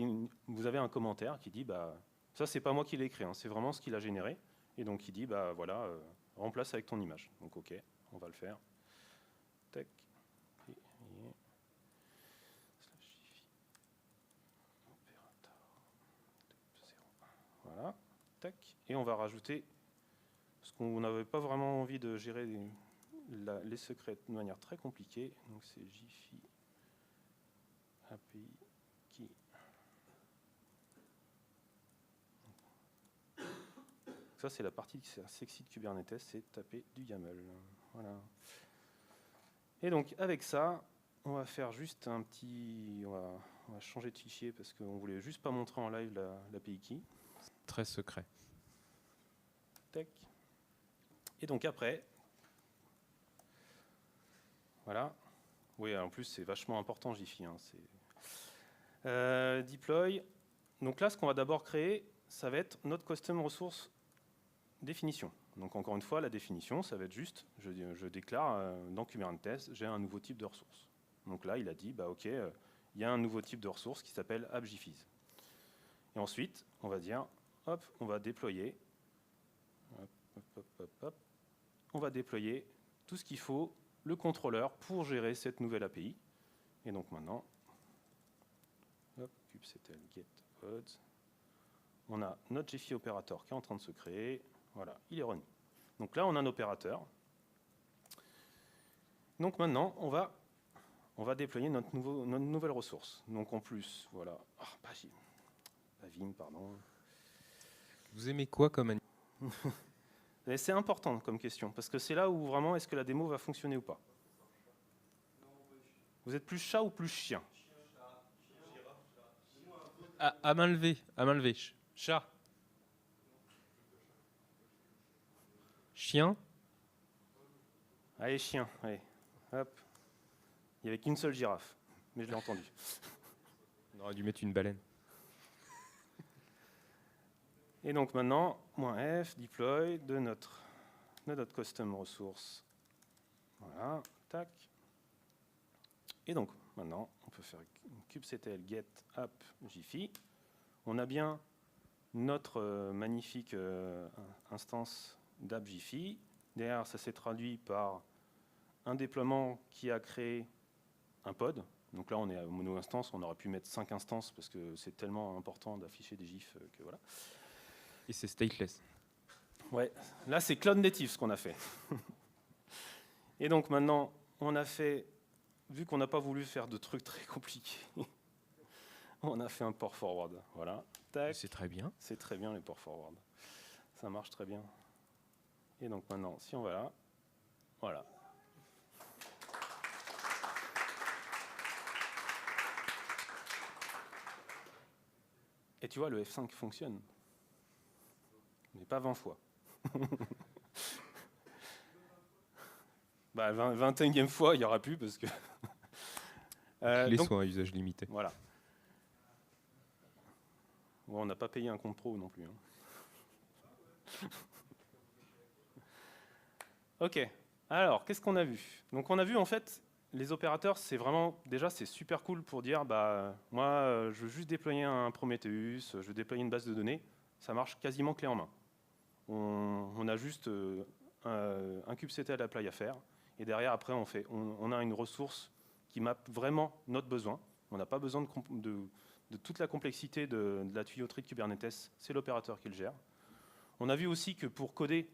[SPEAKER 5] vous avez un commentaire qui dit, bah, ça c'est pas moi qui l'ai écrit, hein, c'est vraiment ce qu'il a généré. Et donc il dit, bah voilà, remplace avec ton image. Donc ok, on va le faire. Tac. Voilà. Tac. Et on va rajouter, parce qu'on n'avait pas vraiment envie de gérer les secrets de manière très compliquée. Donc c'est Jiffy API qui. Ça c'est la partie sexy de Kubernetes, c'est taper du YAML. Voilà. Et donc avec ça, on va faire juste un petit, on va changer de fichier parce qu'on voulait juste pas montrer en live l'API key.
[SPEAKER 6] Très secret.
[SPEAKER 5] Tac. Et donc après, voilà. Oui, en plus c'est vachement important Jiffy. Hein, deploy. Donc là, ce qu'on va d'abord créer, ça va être notre custom resource définition. Donc encore une fois, la définition, ça va être juste, je déclare dans Kubernetes, j'ai un nouveau type de ressource. Donc là, il a dit, bah ok, il y a un nouveau type de ressource qui s'appelle app.jiffies. Et ensuite, on va dire, hop, on va déployer, on va déployer tout ce qu'il faut, le contrôleur, pour gérer cette nouvelle API. Et donc maintenant, hop, kubectl get odds. On a notre Jiffy opérateur qui est en train de se créer. Voilà, il est running. Donc là, on a un opérateur. Donc maintenant, on va déployer notre nouvelle ressource. Donc en plus, voilà. Pas Vim, pardon.
[SPEAKER 6] Vous aimez quoi comme animal?
[SPEAKER 5] C'est important comme question, parce que c'est là où vraiment, est-ce que la démo va fonctionner ou pas? Vous êtes plus chat ou plus chien?
[SPEAKER 6] À main levée, à main levée. Chat. Chien.
[SPEAKER 5] Allez, chien, allez. Hop. Il n'y avait qu'une seule girafe, mais je l'ai entendu.
[SPEAKER 6] On aurait dû mettre une baleine.
[SPEAKER 5] Et donc maintenant, -f, deploy de notre custom resource. Voilà, tac. Et donc maintenant, on peut faire kubectl get app Jiffy. on a bien notre magnifique instance d'app Jiffy. Derrière, ça s'est traduit par un déploiement qui a créé un pod. Donc là, on est à mono-instance, on aurait pu mettre 5 instances parce que c'est tellement important d'afficher des GIFs que voilà.
[SPEAKER 6] Et c'est stateless.
[SPEAKER 5] Ouais, là c'est Cloud Native ce qu'on a fait. Et donc maintenant, on a fait, vu qu'on n'a pas voulu faire de trucs très compliqués, on a fait un port forward. Voilà.
[SPEAKER 6] C'est très bien.
[SPEAKER 5] C'est très bien les ports forward. Ça marche très bien. Et donc maintenant, si on va là, voilà. Et tu vois, le F5 fonctionne. Mais pas 20 fois. Bah, 21e fois, il n'y aura plus parce que...
[SPEAKER 6] Les sont à usage limité.
[SPEAKER 5] Voilà. Bon, on n'a pas payé un compte pro non plus. Hein. Ok. Alors, qu'est-ce qu'on a vu? Donc, on a vu en fait, les opérateurs, c'est vraiment, déjà, c'est super cool pour dire, bah, moi, je veux juste déployer un Prometheus, je veux déployer une base de données. Ça marche quasiment clé en main. On a juste un kubectl apply à faire. Et derrière, après, on a une ressource qui mappe vraiment notre besoin. On n'a pas besoin de toute la complexité de la tuyauterie de Kubernetes. C'est l'opérateur qui le gère. On a vu aussi que pour coder,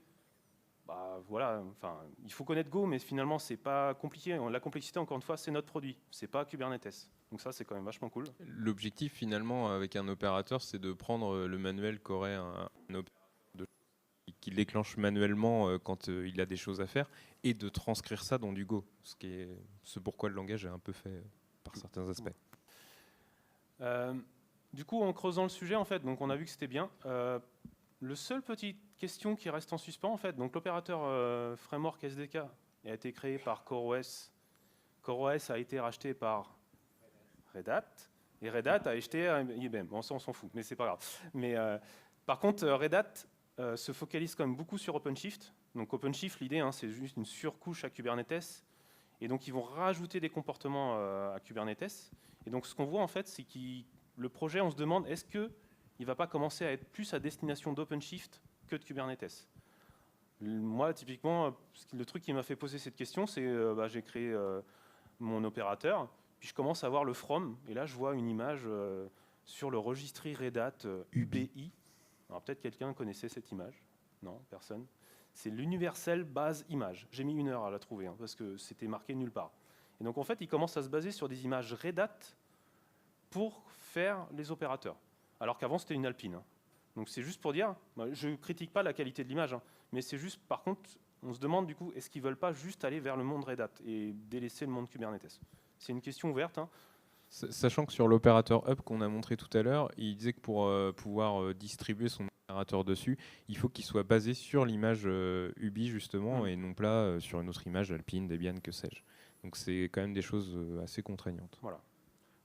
[SPEAKER 5] bah, voilà, enfin, il faut connaître Go, mais finalement, c'est pas compliqué. La complexité, encore une fois, c'est notre produit. C'est pas Kubernetes. Donc ça, c'est quand même vachement cool.
[SPEAKER 6] L'objectif, finalement, avec un opérateur, c'est de prendre le manuel qu'aurait un opérateur qui déclenche manuellement quand il a des choses à faire, et de transcrire ça dans du Go, ce pourquoi le langage est un peu fait par certains aspects.
[SPEAKER 5] Du coup, en creusant le sujet, en fait, donc on a vu que c'était bien. Le seul petite question qui reste en suspens, en fait, donc l'opérateur framework SDK a été créé par CoreOS. CoreOS a été racheté par Red Hat, et Red Hat a acheté IBM. Bon, ça, on s'en fout, mais c'est pas grave. Mais par contre, Red Hat se focalise quand même beaucoup sur OpenShift. Donc OpenShift, l'idée, hein, c'est juste une surcouche à Kubernetes. Et donc, ils vont rajouter des comportements à Kubernetes. Et donc, ce qu'on voit, en fait, c'est que le projet, on se demande, est-ce qu'il ne va pas commencer à être plus à destination d'OpenShift que de Kubernetes? Moi, typiquement, le truc qui m'a fait poser cette question, c'est j'ai créé mon opérateur, puis je commence à voir le from, et là, je vois une image sur le registry Red Hat UBI. Alors peut-être quelqu'un connaissait cette image. Non, personne. C'est l'universelle base image. J'ai mis 1 heure à la trouver, hein, parce que c'était marqué nulle part. Et donc en fait, il commence à se baser sur des images Red Hat pour faire les opérateurs. Alors qu'avant, c'était une Alpine. Hein. Donc c'est juste pour dire, je ne critique pas la qualité de l'image, hein, mais c'est juste, par contre, on se demande du coup, est-ce qu'ils ne veulent pas juste aller vers le monde Red Hat et délaisser le monde Kubernetes? C'est une question ouverte. Hein.
[SPEAKER 6] Sachant que sur l'opérateur Hub qu'on a montré tout à l'heure, il disait que pour pouvoir distribuer son opérateur dessus, il faut qu'il soit basé sur l'image Ubi justement, et non pas sur une autre image, Alpine, Debian, que sais-je. Donc c'est quand même des choses assez contraignantes.
[SPEAKER 5] Voilà.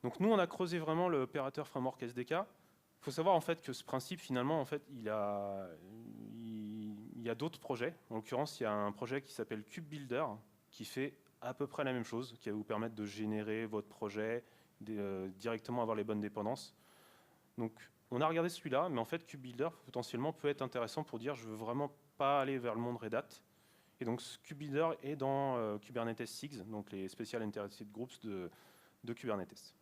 [SPEAKER 5] Donc nous, on a creusé vraiment l'opérateur framework SDK. Il faut savoir en fait que ce principe, finalement, en fait, il y a d'autres projets. En l'occurrence, il y a un projet qui s'appelle KubeBuilder, qui fait à peu près la même chose, qui va vous permettre de générer votre projet, directement avoir les bonnes dépendances. Donc, on a regardé celui-là, mais en fait, KubeBuilder potentiellement peut être intéressant pour dire je veux vraiment pas aller vers le monde Red Hat. Et donc, ce KubeBuilder est dans Kubernetes SIGs, donc les Special Interested Groups de Kubernetes.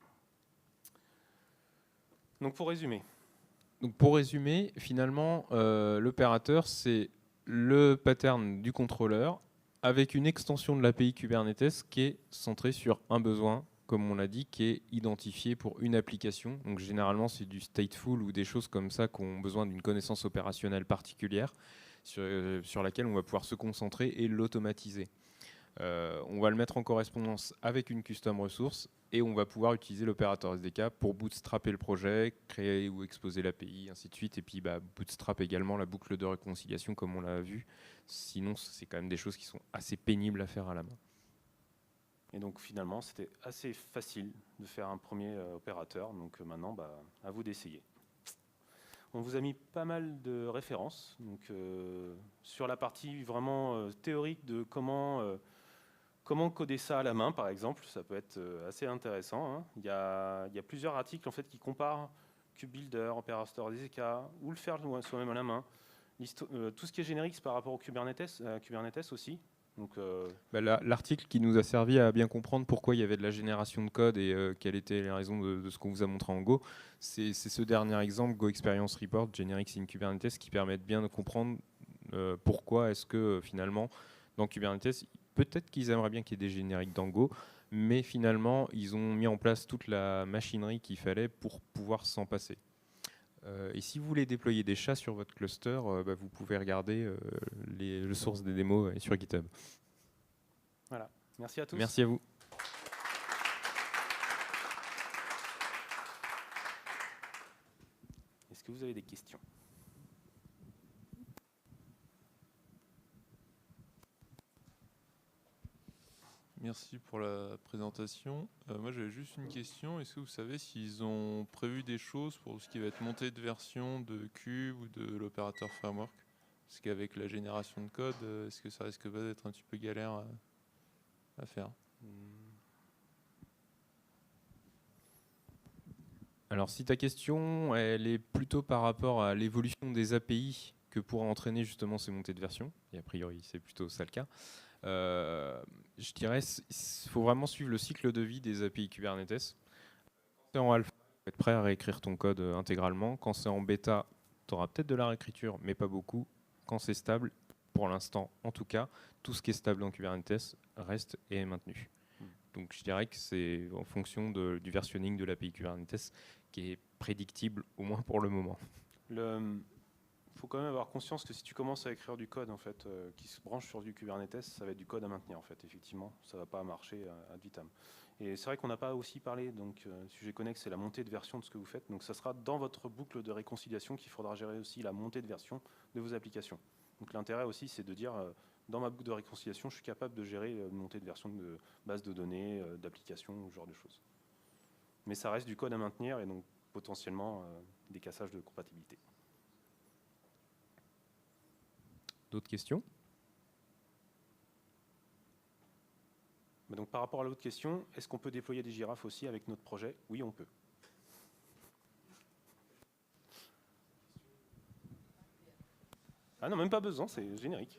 [SPEAKER 5] Donc, pour résumer.
[SPEAKER 6] Finalement, l'opérateur, c'est le pattern du contrôleur avec une extension de l'API Kubernetes qui est centrée sur un besoin, comme on l'a dit, qui est identifié pour une application. Donc généralement, c'est du stateful ou des choses comme ça qui ont besoin d'une connaissance opérationnelle particulière sur laquelle on va pouvoir se concentrer et l'automatiser. On va le mettre en correspondance avec une custom ressource et on va pouvoir utiliser l'opérateur SDK pour bootstrapper le projet, créer ou exposer l'API, ainsi de suite. Et puis bootstrap également la boucle de réconciliation comme on l'a vu. Sinon, c'est quand même des choses qui sont assez pénibles à faire à la main.
[SPEAKER 5] Et donc finalement, c'était assez facile de faire un premier opérateur. Donc maintenant, à vous d'essayer. On vous a mis pas mal de références donc, sur la partie vraiment théorique de comment coder ça à la main, par exemple. Ça peut être assez intéressant. Hein. Il y a plusieurs articles en fait, qui comparent KubeBuilder, opérateur DSK, ou le faire soi-même à la main. Tout ce qui est générique, c'est par rapport au Kubernetes aussi. Donc,
[SPEAKER 6] l'article qui nous a servi à bien comprendre pourquoi il y avait de la génération de code et quelles étaient les raisons de ce qu'on vous a montré en Go, c'est ce dernier exemple, Go Experience Report, Generics in Kubernetes, qui permet de bien comprendre pourquoi est-ce que finalement, dans Kubernetes, peut-être qu'ils aimeraient bien qu'il y ait des génériques dans Go, mais finalement, ils ont mis en place toute la machinerie qu'il fallait pour pouvoir s'en passer. Et si vous voulez déployer des chats sur votre cluster, vous pouvez regarder les ressources des démos sur GitHub.
[SPEAKER 5] Voilà. Merci à tous.
[SPEAKER 6] Merci à vous.
[SPEAKER 5] Est-ce que vous avez des questions ?
[SPEAKER 7] Merci pour la présentation. Moi, j'avais juste une question. Est-ce que vous savez s'ils ont prévu des choses pour ce qui va être montée de version de Cube ou de l'opérateur framework? Parce qu'avec la génération de code, est-ce que ça risque pas d'être un petit peu galère à faire?
[SPEAKER 6] Alors, si ta question, elle est plutôt par rapport à l'évolution des API que pourra entraîner justement ces montées de version, et a priori, c'est plutôt ça le cas, je dirais qu'il faut vraiment suivre le cycle de vie des API Kubernetes. Quand c'est en alpha, tu vas être prêt à réécrire ton code intégralement. Quand c'est en bêta, tu auras peut-être de la réécriture, mais pas beaucoup. Quand c'est stable, pour l'instant en tout cas, tout ce qui est stable dans Kubernetes reste et est maintenu. Donc je dirais que c'est en fonction du versionning de l'API Kubernetes qui est prédictible, au moins pour le moment.
[SPEAKER 5] Il faut quand même avoir conscience que si tu commences à écrire du code en fait, qui se branche sur du Kubernetes, ça va être du code à maintenir en fait. Effectivement, ça ne va pas marcher ad vitam. Et c'est vrai qu'on n'a pas aussi parlé, donc sujet connexe, c'est la montée de version de ce que vous faites. Donc ça sera dans votre boucle de réconciliation qu'il faudra gérer aussi la montée de version de vos applications. Donc l'intérêt aussi, c'est de dire, dans ma boucle de réconciliation, je suis capable de gérer une montée de version de base de données, d'applications, ce genre de choses. Mais ça reste du code à maintenir et donc potentiellement des cassages de compatibilité.
[SPEAKER 6] D'autres questions?
[SPEAKER 5] Donc par rapport à l'autre question, est-ce qu'on peut déployer des girafes aussi avec notre projet? Oui, on peut. Ah non, même pas besoin, c'est générique.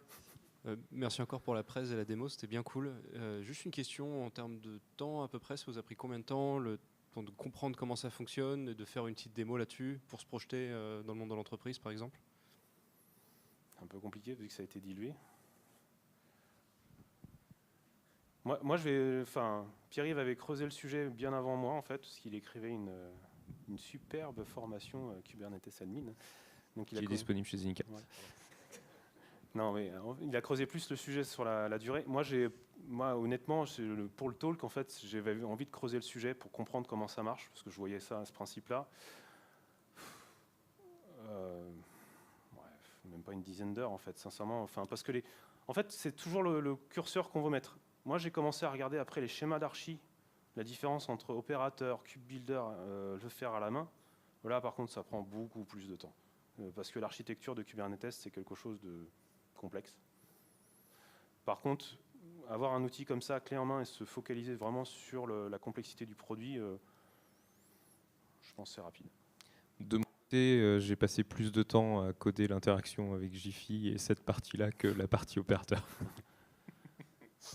[SPEAKER 8] Merci encore pour la presse et la démo, c'était bien cool. Juste une question en termes de temps à peu près, ça vous a pris combien de temps, le temps de comprendre comment ça fonctionne et de faire une petite démo là-dessus pour se projeter dans le monde de l'entreprise par exemple?
[SPEAKER 5] Un peu compliqué vu que ça a été dilué. Moi Pierre-Yves avait creusé le sujet bien avant moi en fait, parce qu'il écrivait une superbe formation Kubernetes Admin. Donc
[SPEAKER 6] qui est disponible chez Zinca.
[SPEAKER 5] Ouais. Non, mais il a creusé plus le sujet sur la durée. Moi, honnêtement, pour le talk, en fait, j'avais envie de creuser le sujet pour comprendre comment ça marche, parce que je voyais ça à ce principe-là. Même pas une dizaine d'heures, en fait, sincèrement. Parce que en fait, c'est toujours le curseur qu'on veut mettre. Moi, j'ai commencé à regarder après les schémas d'archi, la différence entre opérateur, KubeBuilder, le faire à la main. Là, par contre, ça prend beaucoup plus de temps. Parce que l'architecture de Kubernetes, c'est quelque chose de complexe. Par contre, avoir un outil comme ça, clé en main, et se focaliser vraiment sur la complexité du produit, je pense que c'est rapide.
[SPEAKER 6] De mon côté, j'ai passé plus de temps à coder l'interaction avec Jiffy et cette partie-là que la partie opérateur.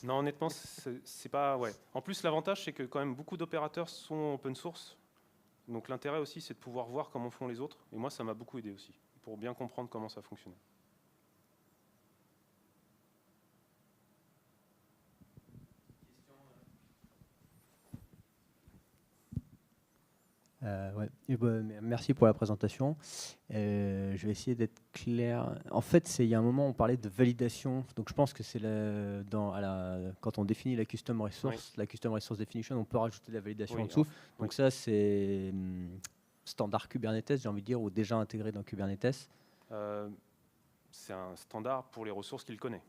[SPEAKER 5] Non, honnêtement, c'est pas... Ouais. En plus, l'avantage, c'est que quand même beaucoup d'opérateurs sont open source. Donc l'intérêt aussi, c'est de pouvoir voir comment font les autres. Et moi, ça m'a beaucoup aidé aussi, pour bien comprendre comment ça fonctionnait.
[SPEAKER 9] Ouais. Merci pour la présentation. Je vais essayer d'être clair. En fait, il y a un moment, on parlait de validation. Donc, je pense que c'est quand on définit la custom resource, la custom resource definition, on peut rajouter la validation en dessous. Donc, ça, c'est standard Kubernetes, j'ai envie de dire, ou déjà intégré dans Kubernetes.
[SPEAKER 5] C'est un standard pour les ressources qu'il connaît.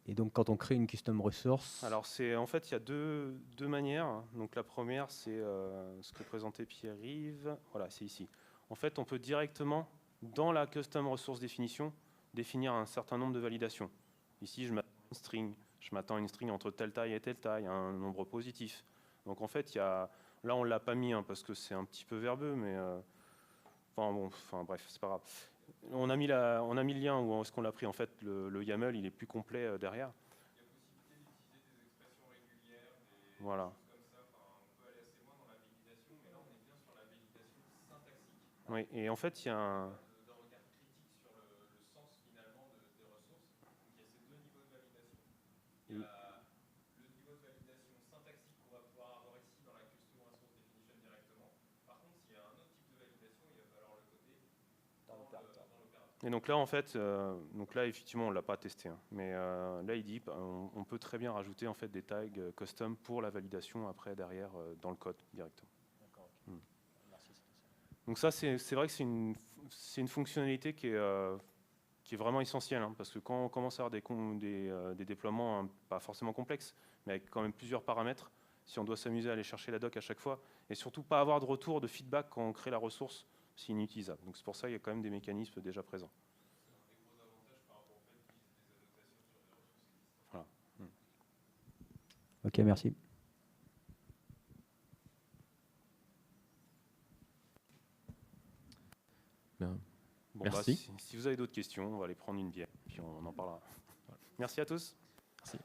[SPEAKER 9] Et donc, quand on crée une custom resource...
[SPEAKER 5] Alors, en fait, il y a deux manières. Donc, la première, c'est ce que présentait Pierre-Yves. Voilà, c'est ici. En fait, on peut directement, dans la custom resource definition, définir un certain nombre de validations. Ici, je m'attends à une string entre telle taille et telle taille, un nombre positif. Donc, en fait, là, on ne l'a pas mis parce que c'est un petit peu verbeux, mais enfin bref, c'est pas grave. On a mis le lien où est-ce qu'on l'a pris. En fait, le YAML, il est plus complet derrière.
[SPEAKER 6] Il y a possibilité d'utiliser des expressions régulières, des
[SPEAKER 5] voilà.
[SPEAKER 6] choses comme ça. Enfin, on peut aller assez loin dans la validation, mais là, on est bien sur la validation syntaxique.
[SPEAKER 5] Oui, et en fait, il y a un...
[SPEAKER 6] d'un regard critique sur le sens finalement des ressources. Donc, il y a ces deux niveaux de validation. Il y a le niveau de validation syntaxique qu'on va pouvoir avoir ici dans la Custom Resource Definition directement. Par contre, s'il y a un autre type de validation, il va falloir le coder dans l'opérateur.
[SPEAKER 5] Et donc là, en fait, effectivement, on l'a pas testé, hein, mais là, il dit, on peut très bien rajouter en fait des tags custom pour la validation après derrière dans le code directement.
[SPEAKER 9] D'accord. Merci.
[SPEAKER 5] Donc ça, c'est vrai que c'est une fonctionnalité qui est vraiment essentielle, hein, parce que quand on commence à avoir des déploiements hein, pas forcément complexes, mais avec quand même plusieurs paramètres, si on doit s'amuser à aller chercher la doc à chaque fois, et surtout pas avoir de retour, de feedback quand on crée la ressource, c'est inutilisable. Donc c'est pour ça qu'il y a quand même des mécanismes déjà présents.
[SPEAKER 6] C'est un des gros avantages par rapport au fait d'utiliser des annotations sur des ressources existantes.
[SPEAKER 5] Voilà.
[SPEAKER 9] Ok, merci.
[SPEAKER 5] Bon,
[SPEAKER 6] Merci.
[SPEAKER 5] Si vous avez d'autres questions, on va aller prendre une bière, puis on en parlera. Voilà. Merci à tous.
[SPEAKER 6] Merci.